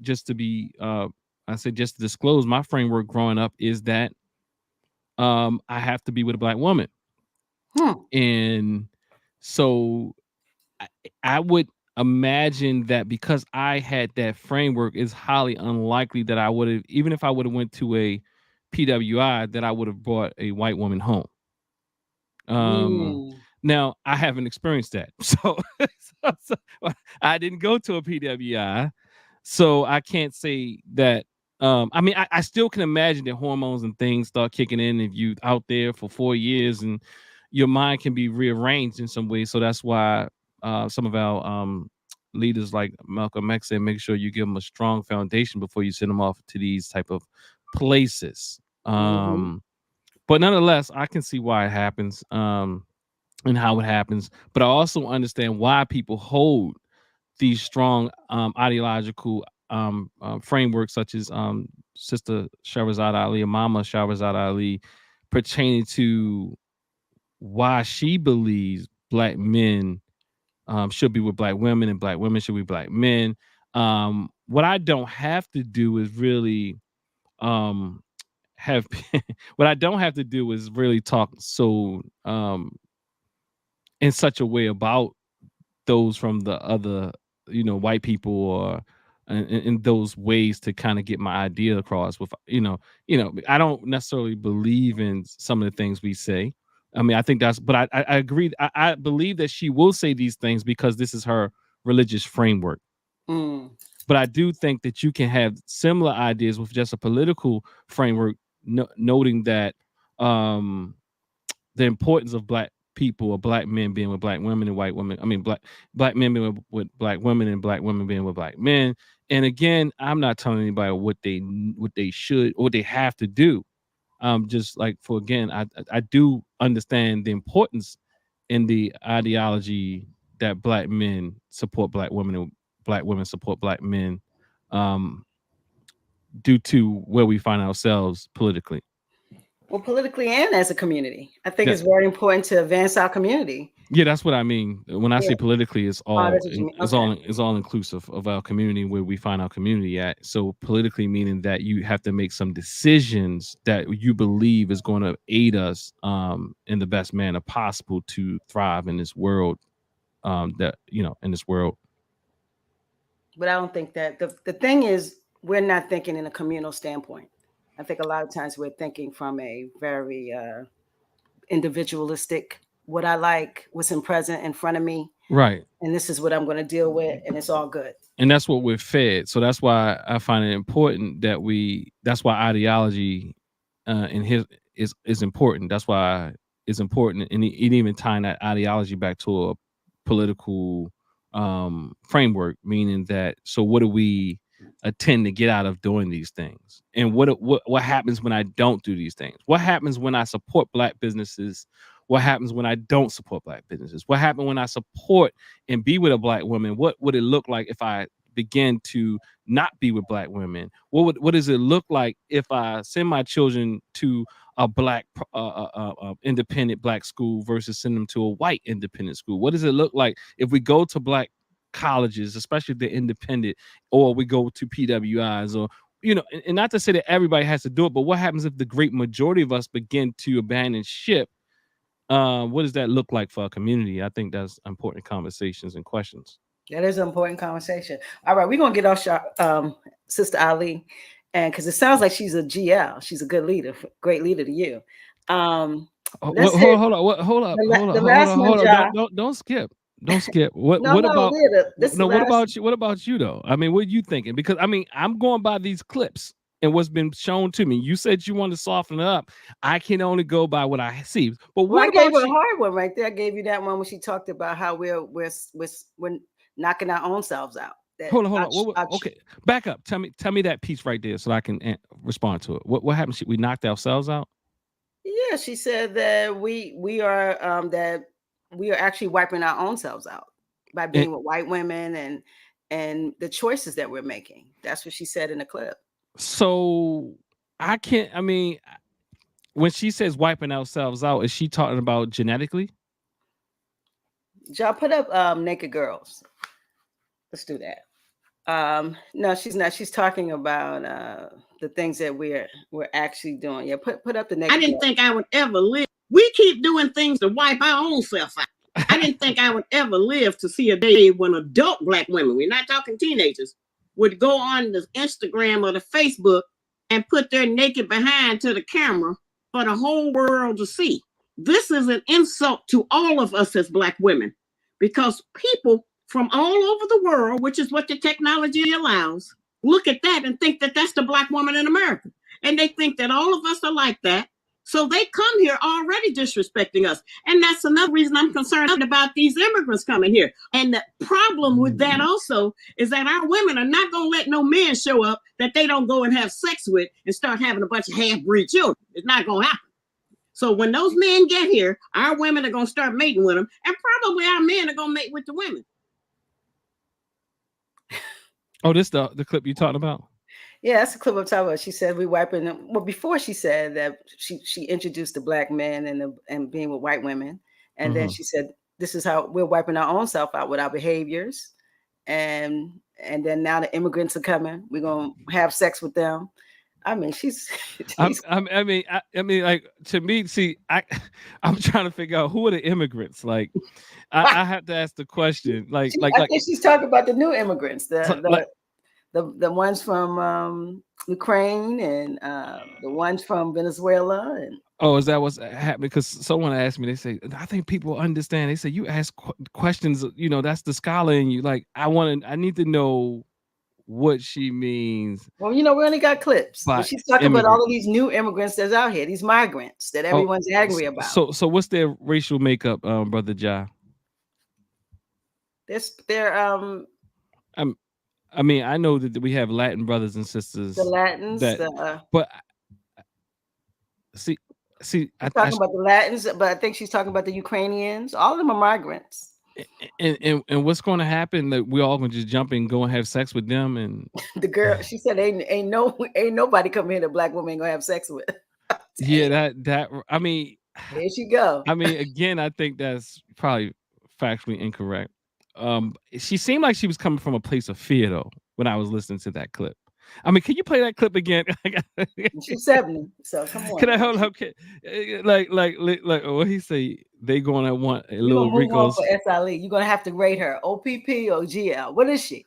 Speaker 2: just to be, I say just to disclose, my framework growing up is that I have to be with a black woman, and so I, I would imagine that because I had that framework, it's highly unlikely that I would have, even if I would have went to a PWI, that I would have brought a white woman home. Now I haven't experienced that, so I didn't go to a PWI, so I can't say that. I mean, I still can imagine that hormones and things start kicking in if you out there for 4 years, and your mind can be rearranged in some ways. So that's why some of our leaders like Malcolm X said, make sure you give them a strong foundation before you send them off to these type of places. But nonetheless, I can see why it happens, and how it happens. But I also understand why people hold these strong ideological frameworks, such as Sister Sherzad Ali, or Mama Sherzad Ali, pertaining to why she believes black men should be with black women and black women should be black men. What I don't have to do is really have what I don't have to do is really talk so in such a way about those from the other, white people, or in those ways to kind of get my idea across with, I don't necessarily believe in some of the things we say. I mean, I think but I agree. I believe that she will say these things because this is her religious framework. But I do think that you can have similar ideas with just a political framework, noting that the importance of black people, or black men being with black women and white women. I mean, black men being with black women and black women being with black men. And again, I'm not telling anybody what they should or what they have to do. Just like I do understand the importance in the ideology that black men support black women and black women support black men, due to where we find ourselves politically.
Speaker 3: Well, politically and as a community, I think
Speaker 2: That,
Speaker 3: it's very important to advance our community.
Speaker 2: Yeah, that's what I mean. When I
Speaker 3: Yeah.
Speaker 2: say politically, it's
Speaker 3: Oh,
Speaker 2: all
Speaker 3: that's what you mean.
Speaker 2: it's
Speaker 3: Okay.
Speaker 2: all inclusive of our community, where we find our community at. So politically, meaning that you have to make some decisions that you believe is going to aid us in the best manner possible to thrive in this world. In this world.
Speaker 3: But I don't think that the thing is, we're not thinking in a communal standpoint. I think a lot of times we're thinking from a very individualistic, what I like, what's in present in front of me,
Speaker 2: Right.
Speaker 3: and this is what I'm going to deal with, and it's all good.
Speaker 2: And that's what we're fed. So that's why I find it important that that's why ideology in his is important. That's why it's important, and even tying that ideology back to a political framework, meaning that, so what do we attend to get out of doing these things, and what happens when I don't do these things? What happens when I support black businesses? What happens when I don't support black businesses? What happens when I support and be with a black woman? What would it look like if I begin to not be with black women? What does it look like if I send my children to a black independent black school versus send them to a white independent school? What does it look like if we go to black colleges, especially if they're independent, or we go to PWIs, or and not to say that everybody has to do it, but what happens if the great majority of us begin to abandon ship? What does that look like for our community? I think that's important conversations and questions.
Speaker 3: That is an important conversation. All right, we're gonna get off Sister Ali, and because it sounds like she's a GL, she's a good leader, great leader to you.
Speaker 2: Hold up. Don't skip. Don't skip. What about you? What about you though? I mean, what are you thinking? Because I mean, I'm going by these clips and what's been shown to me. You said you want to soften it up. I can only go by what I see. But what
Speaker 3: I gave her a hard one right there. I gave you that one when she talked about how we're knocking our own selves out.
Speaker 2: Hold on. Okay, back up. Tell me that piece right there so I can respond to it. What happened? We knocked ourselves out?
Speaker 3: Yeah, she said that we are actually wiping our own selves out by being with white women and the choices that we're making. That's what she said in the clip.
Speaker 2: So when she says wiping ourselves out, is she talking about genetically?
Speaker 3: Y'all put up naked girls. Let's do that. No, she's not. She's talking about the things that we're actually doing. Yeah, put up the naked.
Speaker 8: I didn't think I would ever live. We keep doing things to wipe our own self out. I didn't think I would ever live to see a day when adult Black women, we're not talking teenagers, would go on the Instagram or the Facebook and put their naked behind to the camera for the whole world to see. This is an insult to all of us as Black women, because people from all over the world, which is what the technology allows, look at that and think that that's the Black woman in America. And they think that all of us are like that. So they come here already disrespecting us. And that's another reason I'm concerned about these immigrants coming here. And the problem with that also is that our women are not going to let no men show up that they don't go and have sex with and start having a bunch of half-breed children. It's not going to happen. So when those men get here, our women are going to start mating with them, and probably our men are going to mate with the women.
Speaker 2: Oh, this the clip you talking about?
Speaker 3: Yeah, that's the clip I'm talking about. She said we wiping them. Well, before she said that she introduced the Black men and being with white women, and then she said this is how we're wiping our own self out with our behaviors, and then now the immigrants are coming. We're gonna have sex with them. I mean,
Speaker 2: I mean, like, to me, see, I'm trying to figure out who are the immigrants. Like, I have to ask the question. I think
Speaker 3: she's talking about the new immigrants, the ones from Ukraine and the ones from Venezuela. And
Speaker 2: is that what's happening? Because someone asked me, they say, I think people understand. They say you ask questions. That's the scholar in you. Like, I need to know what she means.
Speaker 3: Well, we only got clips. But she's talking about all of these new immigrants that's out here, these migrants that everyone's angry about.
Speaker 2: So what's their racial makeup, Brother Ja? I mean, I know that we have Latin brothers and sisters.
Speaker 3: The Latins,
Speaker 2: but see,
Speaker 3: I'm talking about the Latins, but I think she's talking about the Ukrainians. All of them are migrants.
Speaker 2: And what's going to happen? That we all going to just jump and go and have sex with them? And
Speaker 3: the girl, she said, ain't nobody come here that Black woman ain't gonna have sex with.
Speaker 2: Yeah, that I mean,
Speaker 3: there she go.
Speaker 2: I mean, again, I think that's probably factually incorrect. She seemed like she was coming from a place of fear though when I was listening to that clip. I mean, can you play that clip again?
Speaker 3: She's 70, so come on.
Speaker 2: Can I hold up? Like what he say? They gonna want a little Rico's.
Speaker 3: For SLE, you're gonna have to rate her O.P.P. or GL. What is she?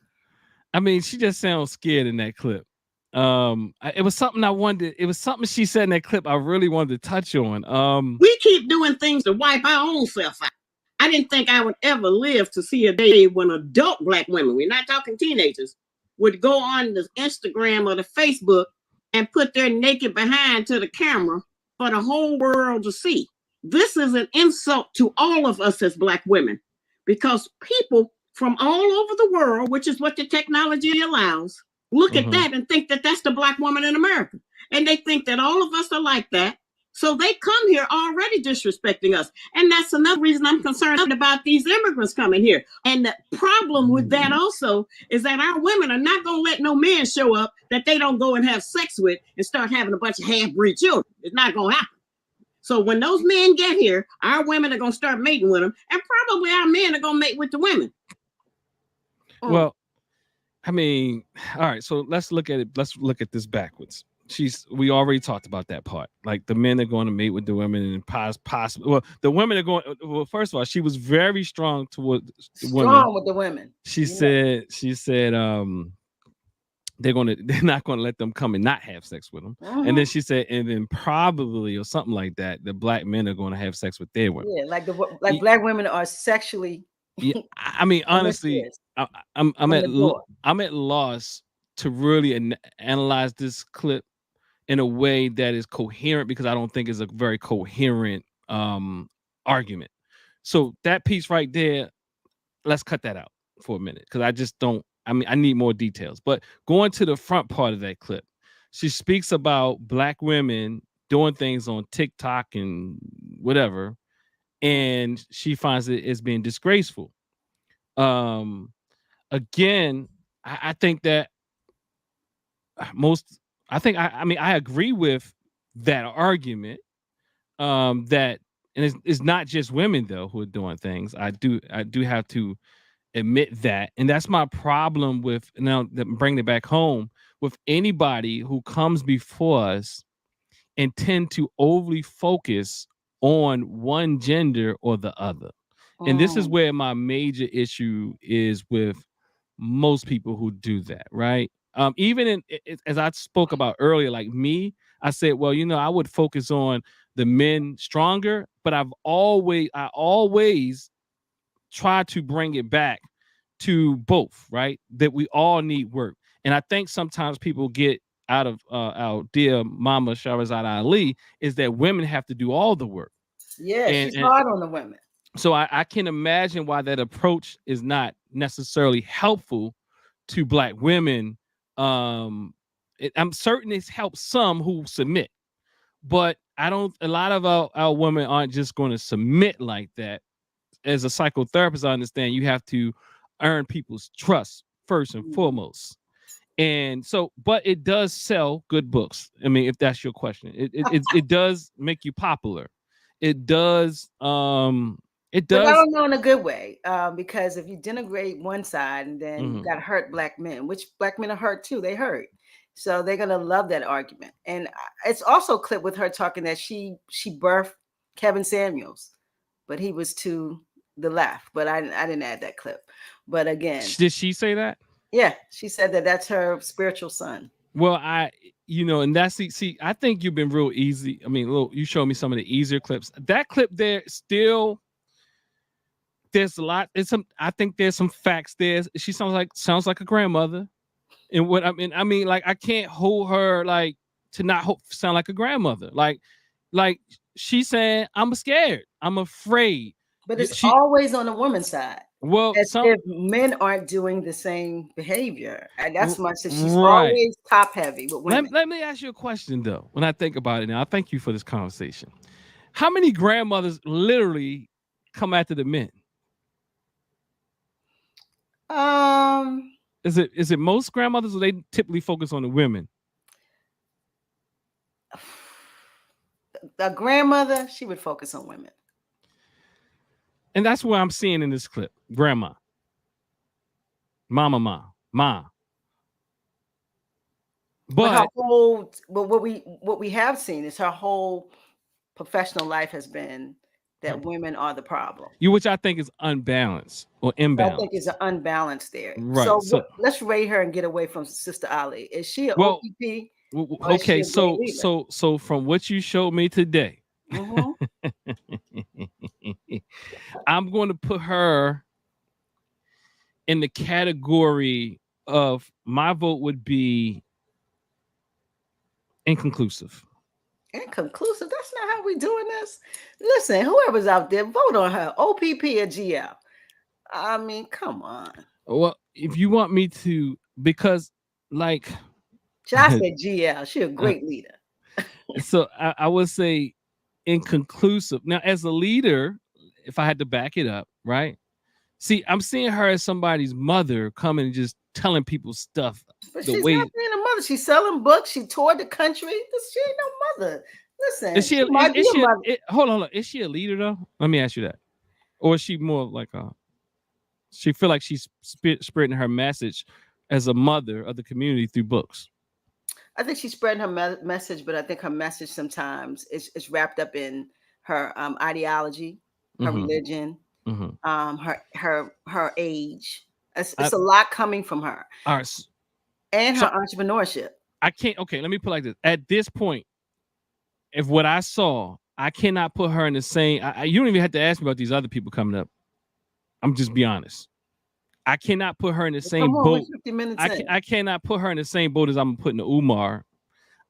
Speaker 2: I mean, she just sounds scared in that clip. It was something I wanted. It was something she said in that clip I really wanted to touch on.
Speaker 8: We keep doing things to wipe our own self out. I didn't think I would ever live to see a day when adult Black women, we're not talking teenagers, would go on the Instagram or the Facebook and put their naked behind to the camera for the whole world to see. This is an insult to all of us as Black women, because people from all over the world, which is what the technology allows, look at that and think that that's the Black woman in America. And they think that all of us are like that. So they come here already disrespecting us. And that's another reason I'm concerned about these immigrants coming here. And the problem with that also is that our women are not going to let no men show up that they don't go and have sex with and start having a bunch of half-breed children. It's not going to happen. So when those men get here, our women are going to start mating with them, and probably our men are going to mate with the women.
Speaker 2: Well, I mean, all right. So let's look at it. Let's look at this backwards. We already talked about that part. Like the men are going to mate with the women and possibly. Well, the women are going. Well, first of all, she was very strong toward the women.
Speaker 3: Strong with the women.
Speaker 2: She said. They're not gonna let them come and not have sex with them. And then she said, and then probably or something like that, the black men are going to have sex with their women.
Speaker 3: Yeah, like black women are sexually.
Speaker 2: Yeah, I mean, honestly, I'm at loss to really analyze this clip in a way that is coherent, because I don't think it's a very coherent argument. So that piece right there, let's cut that out for a minute, because I just don't. I mean, I need more details. But going to the front part of that clip, she speaks about black women doing things on TikTok and whatever, and she finds it as being disgraceful. Again, I think that I agree with that argument. That, and it's not just women though who are doing things. I do have to admit that, and that's my problem with, now bringing it back home, with anybody who comes before us and tend to overly focus on one gender or the other. And this is where my major issue is with most people who do that, right? Even as I spoke about earlier, like me, I said, well, I would focus on the men stronger, but I always try to bring it back to both, right? That we all need work. And I think sometimes people get out of our dear mama Sherzad Ali is that women have to do all the work.
Speaker 3: Yeah, she's hard on the women.
Speaker 2: So I can imagine why that approach is not necessarily helpful to black women. I'm certain it's helped some who submit, but a lot of our women aren't just going to submit like that. As a psychotherapist, I understand you have to earn people's trust first and foremost. And so, but it does sell good books. I mean, if that's your question, it does make you popular. It does. It does.
Speaker 3: But I don't know in a good way, because if you denigrate one side and then you got to hurt black men, which black men are hurt too. They hurt. So they're going to love that argument. And it's also a clip with her talking that she birthed Kevin Samuels, but he was to the left. But I didn't add that clip. But again,
Speaker 2: did she say that?
Speaker 3: Yeah, she said that's her spiritual son.
Speaker 2: Well, and that's see, I think you've been real easy. I mean, you showed me some of the easier clips. That clip there still, there's a lot. I think there's some facts there. She sounds like a grandmother. And what I mean, like I can't hold her like to not sound like a grandmother. Like she's saying, I'm scared, I'm afraid.
Speaker 3: But it's always on the woman's side.
Speaker 2: Well,
Speaker 3: if men aren't doing the same behavior, and that's much that she's always top heavy with women.
Speaker 2: Let me ask you a question though. When I think about it now, I thank you for this conversation. How many grandmothers literally come after the men? Is it most grandmothers, or they typically focus on the women?
Speaker 3: The grandmother, she would focus on women.
Speaker 2: And that's what I'm seeing in this clip. Grandma. Ma. But
Speaker 3: what we have seen is her whole professional life has been that women are the problem.
Speaker 2: Which I think is unbalanced or imbalanced.
Speaker 3: I think it's an unbalance there.
Speaker 2: Right.
Speaker 3: So let's rate her and get away from Sister Ali. Is she an O.P.P?
Speaker 2: Okay, so from what you showed me today, I'm going to put her in the category of, my vote would be inconclusive.
Speaker 3: Inconclusive? That's not how we doing this. Listen, whoever's out there, vote on her. O.P.P or GL. I mean, come on.
Speaker 2: Well, if you want me to, because like
Speaker 3: I said GL, she's a great leader.
Speaker 2: So I would say inconclusive. Now, as a leader, if I had to back it up, right? See, I'm seeing her as somebody's mother coming and just telling people stuff.
Speaker 3: But she's not being a mother. She's selling books. She toured the country. She ain't no mother. Listen,
Speaker 2: hold on. Is she a leader though? Let me ask you that. Or is she more like she feel like she's spreading her message as a mother of the community through books?
Speaker 3: I think she's spreading her message, but I think her message sometimes is wrapped up in her ideology, her religion, her age. It's a lot coming from her.
Speaker 2: All right.
Speaker 3: And her entrepreneurship.
Speaker 2: I can't. Okay, let me put it like this. At this point, if what I saw, I cannot put her in the same. You don't even have to ask me about these other people coming up. I'm just be honest. I cannot put her in the same boat.
Speaker 3: 50 minutes
Speaker 2: I cannot put her in the same boat as I'm putting the Umar.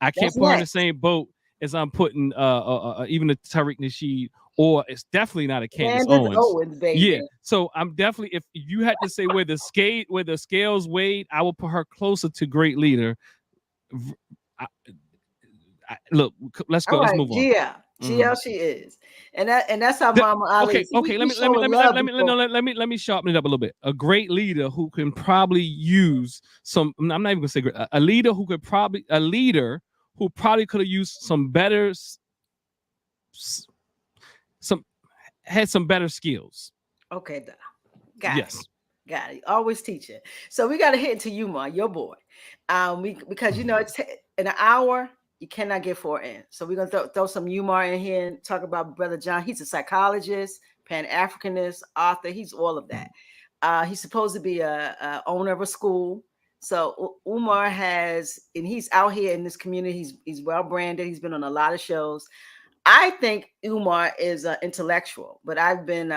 Speaker 2: I can't put her in the same boat as I'm putting even a Tariq Nasheed, or it's definitely not a Candace Owens.
Speaker 3: Baby.
Speaker 2: Yeah. So I'm definitely, if you had to say where the scales weighed, I will put her closer to great leader. Look, let's go. Let's move on.
Speaker 3: Yeah. GL she is. And that's how Mama Ali.
Speaker 2: Okay, let me sharpen it up a little bit. A great leader who can probably use some. I'm not even gonna say great. A leader who could probably could have used some better, had some better skills.
Speaker 3: Okay, got it. Always teaching. So we got to hit into Umar, your boy, because it's in an hour. You cannot get 4 in. So we're going to throw some Umar in here and talk about Brother John. He's a psychologist, Pan-Africanist, author. He's all of that. He's supposed to be a owner of a school. So Umar and he's out here in this community. He's well-branded. He's been on a lot of shows. I think Umar is an intellectual, but I've been,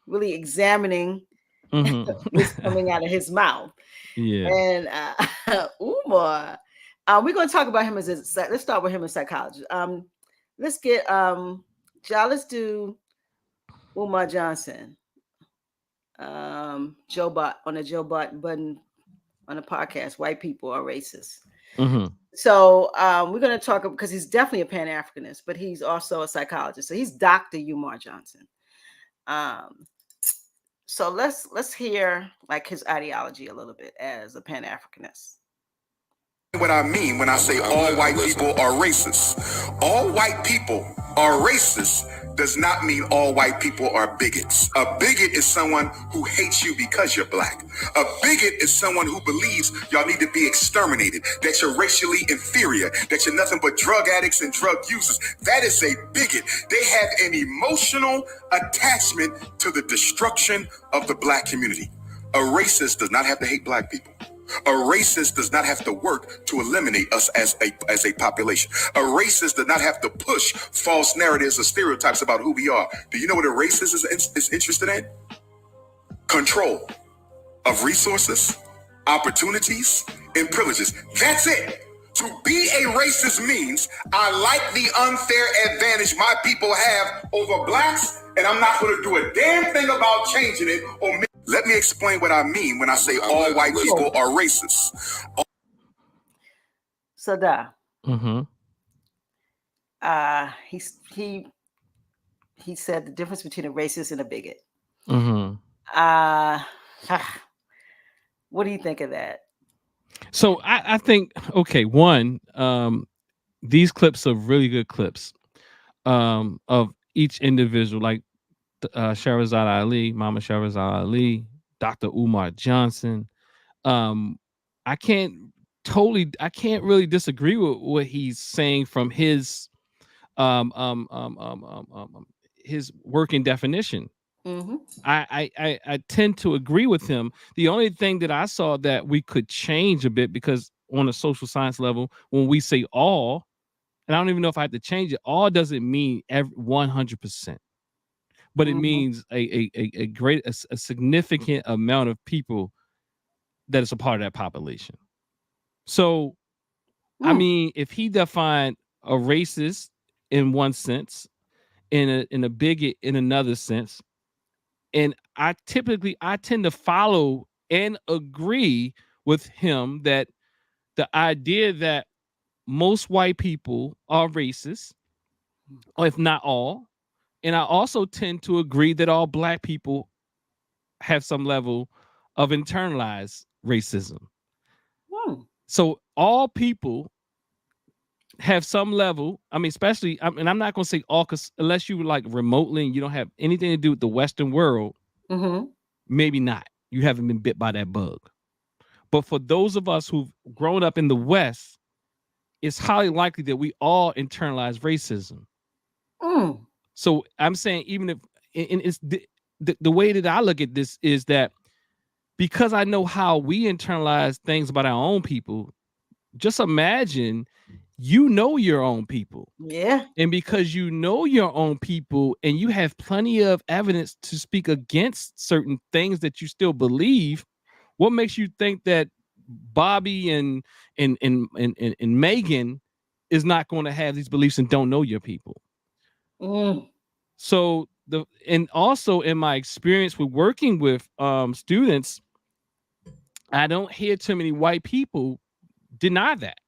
Speaker 3: really examining what's coming out of his mouth.
Speaker 2: Yeah.
Speaker 3: And Umar... we're going to talk about him let's start with him as psychologist. Let's get let's do Umar Johnson. Joe Budden on a podcast, White People Are Racist. So we're going to talk because he's definitely a Pan-Africanist, but he's also a psychologist. So he's Dr. Umar Johnson. So let's hear like his ideology a little bit as a Pan-Africanist.
Speaker 9: What I mean when I say all white people are racist. All white people are racist does not mean all white people are bigots. A bigot is someone who hates you because you're black. A bigot is someone who believes y'all need to be exterminated, that you're racially inferior, that you're nothing but drug addicts and drug users. That is a bigot. They have an emotional attachment to the destruction of the black community. A racist does not have to hate black people. A racist does not have to work to eliminate us as a population. A racist does not have to push false narratives or stereotypes about who we are. Do you know what a racist is interested in? Control of resources, opportunities, and privileges. That's it. To be a racist means I like the unfair advantage my people have over blacks, and I'm not going to do a damn thing about changing it or let me explain what I mean when I say all white people are racist.
Speaker 3: So he said the difference between a racist and a bigot. What do you think of that?
Speaker 2: So I think, okay, one, these clips are really good clips of each individual, like Sherzad Ali, Mama Sherzad Ali, Dr. Umar Johnson. I can't really disagree with what he's saying from his working definition. I tend to agree with him. The only thing that I saw that we could change a bit, because on a social science level, when we say all, and I don't even know if I have to change it, all doesn't mean 100%. But it means a significant amount of people that is a part of that population. So, I mean, if he defined a racist in one sense, in a bigot in another sense, and I tend to follow and agree with him that the idea that most white people are racist, or if not all. And I also tend to agree that all black people have some level of internalized racism. So all people have some level. I mean, especially, and I'm not going to say all, because unless you were like remotely and you don't have anything to do with the Western world, maybe not. You haven't been bit by that bug. But for those of us who've grown up in the West, it's highly likely that we all internalize racism. So I'm saying, even if, and it's the way that I look at this is that because I know how we internalize things about our own people, just imagine you know your own people.
Speaker 3: Yeah.
Speaker 2: And because you know your own people and you have plenty of evidence to speak against certain things that you still believe, what makes you think that Bobby and Megan is not going to have these beliefs and don't know your people? So and also in my experience with working with students, I don't hear too many white people deny that,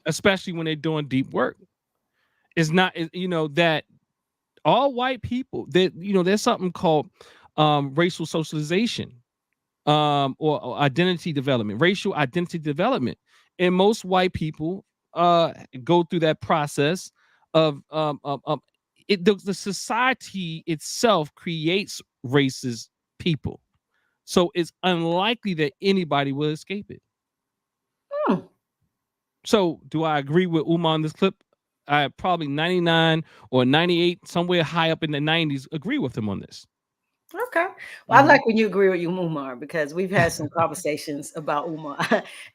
Speaker 2: especially when they're doing deep work. It's not, that all white people, that, there's something called racial socialization, or identity development, racial identity development. And most white people go through that process of the society itself creates racist people. So it's unlikely that anybody will escape it. So do I agree with Umar on this clip? I probably 99 or 98, somewhere high up in the 90s, agree with him on this.
Speaker 3: Okay. Well, I like when you agree with you, Umar, because we've had some conversations about Umar.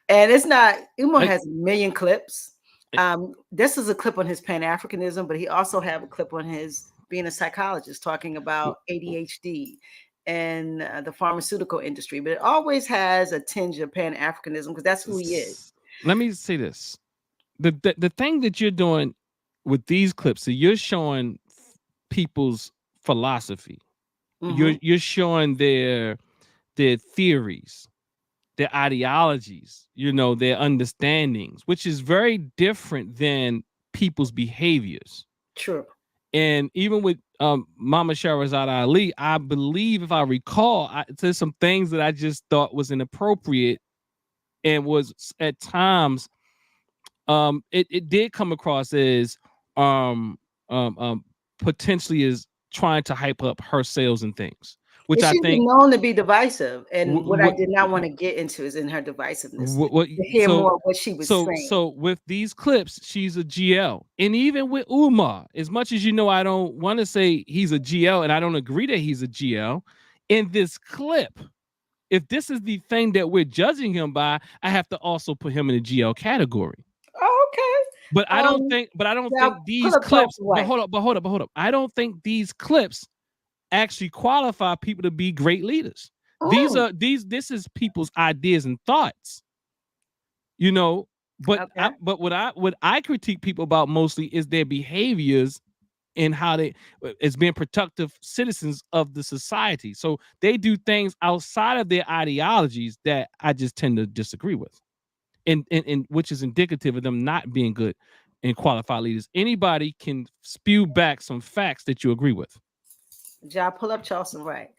Speaker 3: And it's not, Umar has a million clips. This is a clip on his Pan-Africanism, but he also have a clip on his being a psychologist talking about ADHD and the pharmaceutical industry. But it always has a tinge of Pan-Africanism because that's who he is.
Speaker 2: Let me say this. The thing that you're doing with these clips, so you're showing people's philosophy. You're showing their theories, their ideologies, their understandings, which is very different than people's behaviors.
Speaker 3: True.
Speaker 2: And even with Mama Sherzad Ali, I believe, if I recall, there's some things that I just thought was inappropriate and was at times it did come across as potentially as trying to hype up her sales and things, which I think
Speaker 3: known to be divisive. And what I did not want to get into is in her divisiveness. To hear more of what she was saying.
Speaker 2: So with these clips, she's a GL. And even with Umar, as much as I don't want to say he's a GL, and I don't agree that he's a GL, in this clip, if this is the thing that we're judging him by, I have to also put him in the GL category.
Speaker 3: Oh, okay.
Speaker 2: But I don't think these clips, but hold up. I don't think these clips actually qualify people to be great leaders. This is people's ideas and thoughts. But what I critique people about mostly is their behaviors and how they as being productive citizens of the society. So they do things outside of their ideologies that I just tend to disagree with. And which is indicative of them not being good and qualified leaders. Anybody can spew back some facts that you agree with.
Speaker 3: Ja, pull up Charleston, right?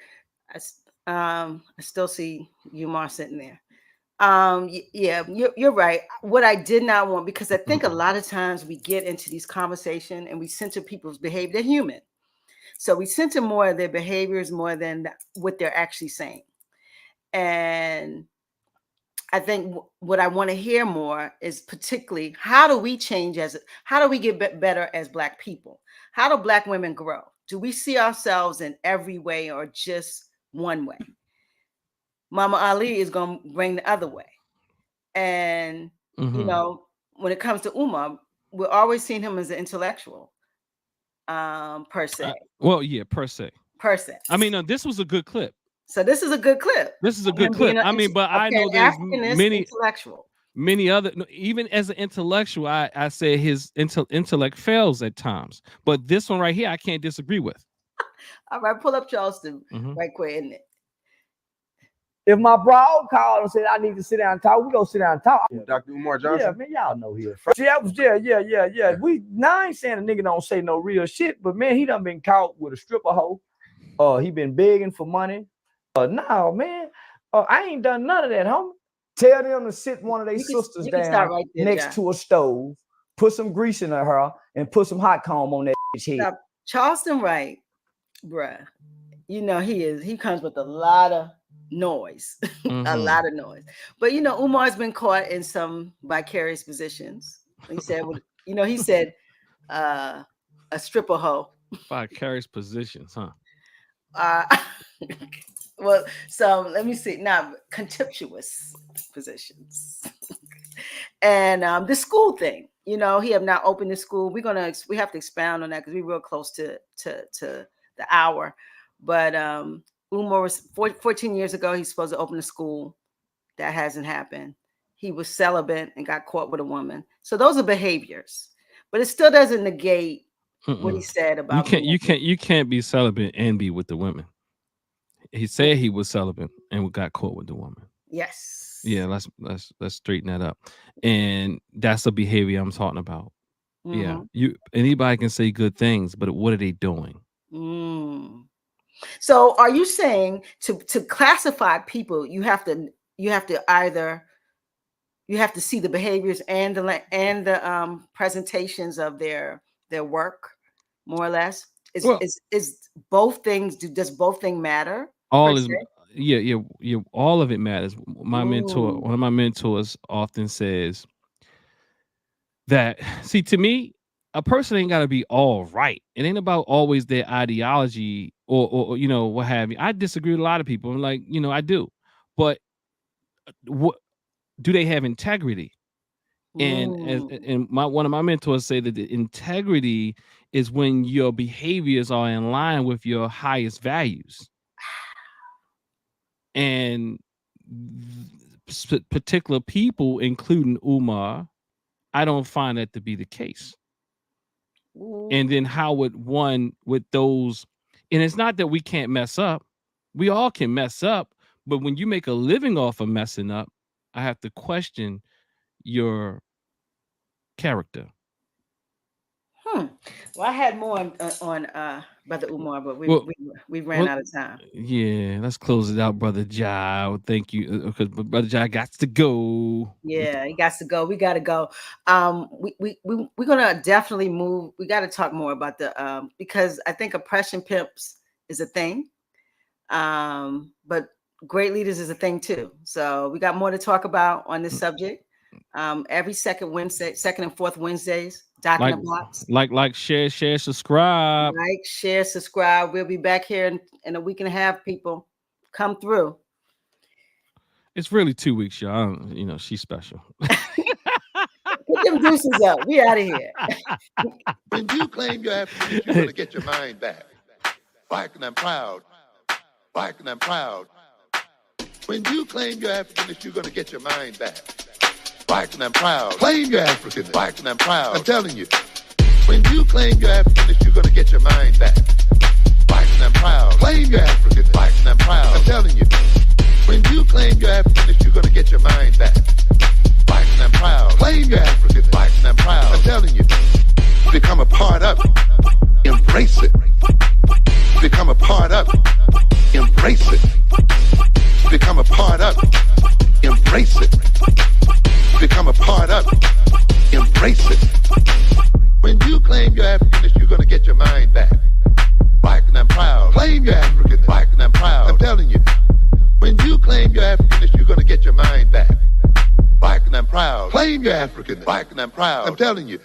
Speaker 3: I still see Umar sitting there. Yeah, you're right. What I did not want, because I think a lot of times we get into these conversations and we censor people's behavior. They're human. So we censor more of their behaviors more than what they're actually saying. And I think what I want to hear more is particularly how do we change how do we get better as Black people? How do Black women grow? Do we see ourselves in every way or just one way? Mama Ali is going to bring the other way. And, when it comes to Umar, we're always seeing him as an intellectual, per se.
Speaker 2: Per se.
Speaker 3: Per se.
Speaker 2: I mean, this was a good clip.
Speaker 3: So this is a good clip.
Speaker 2: This is a good clip. I mean, but I know there's many other, even as an intellectual, I say his intellect fails at times. But this one right here, I can't disagree with.
Speaker 3: All right, pull up Charleston right quick, isn't it?
Speaker 10: If my bro called and said I need to sit down and talk, we go sit down and talk.
Speaker 11: Dr. Umar Johnson.
Speaker 10: Yeah, man, y'all know here. Yeah, I ain't saying a nigga don't say no real shit, but man, he done been caught with a stripper hoe. He been begging for money. No, man, I ain't done none of that, homie. Tell them to sit one of their sisters down right there, next to a stove, put some grease in her, and put some hot comb on that bitch head.
Speaker 3: Charleston Wright, bruh, he comes with a lot of noise, a lot of noise. But you know, Umar's been caught in some vicarious positions. He said, he said, a stripper hoe.
Speaker 2: Vicarious positions, huh?
Speaker 3: Well, so let me see. Now, contemptuous positions. And the school thing, he have not opened the school. We have to expound on that because we're real close to the hour. But Umar was 14 years ago. He's supposed to open the school. That hasn't happened. He was celibate and got caught with a woman. So those are behaviors, but it still doesn't negate what he said about
Speaker 2: you can't be celibate and be with the women. He said he was celibate and got caught with the woman.
Speaker 3: Yes.
Speaker 2: Yeah, let's straighten that up. And that's the behavior I'm talking about. Yeah. Anybody can say good things, but what are they doing?
Speaker 3: So are you saying to classify people, you have to see the behaviors and the presentations of their work, more or less? Is both things? Does both things matter?
Speaker 2: All is all of it matters. One of my mentors often says that, see, to me, a person ain't got to be all right. It ain't about always their ideology or what have you. I disagree with a lot of people. I'm like, I do, but what do they have integrity? And one of my mentors say that the integrity is when your behaviors are in line with your highest values. And particular people, including Umar, I don't find that to be the case. And then how would one with those, and it's not that we can't mess up. We all can mess up, but when you make a living off of messing up, I have to question your character.
Speaker 3: Well, I had more on Brother Umar, but we ran out of time.
Speaker 2: Yeah, let's close it out, Brother Jai. Thank you, because Brother Jai got to go.
Speaker 3: Yeah, he got to go. We got to go. We're gonna definitely move. We got to talk more about the because I think oppression pimps is a thing, but great leaders is a thing too. So we got more to talk about on this subject. Every second and fourth Wednesdays. Doc in the Box.
Speaker 2: Like, share, subscribe.
Speaker 3: Like, share, subscribe. We'll be back here in a week and a half, people. Come through.
Speaker 2: It's really 2 weeks, y'all. She's special.
Speaker 3: Put them deuces up. We out of here.
Speaker 1: When you claim your happiness, you're going to get your mind back. Black and I'm proud. Black and I'm proud. When you claim your happiness, you're going to get your mind back. Black and I'm proud. Claim your African. Black and I'm proud. I'm telling you. When you claim your Africanness, you're going to get your mind back. Black and I'm proud. Claim your African. Black and I'm proud. I'm telling you. When you claim your Africanness, you're going to get your mind back. Black and I'm proud. Claim your African. Black and I'm proud. I'm telling you. Become a part of it. Embrace it. Become a part of it. Embrace it. Become a part of it. Embrace it. Become a part of it. Embrace it. When you claim your Africanness, you're going to get your mind back. Black and I'm proud. Claim your African. Black and I'm proud. I'm telling you. When you claim your Africanness, you're going to get your mind back. Black and I'm proud. Claim your African. Black and I'm proud. I'm telling you.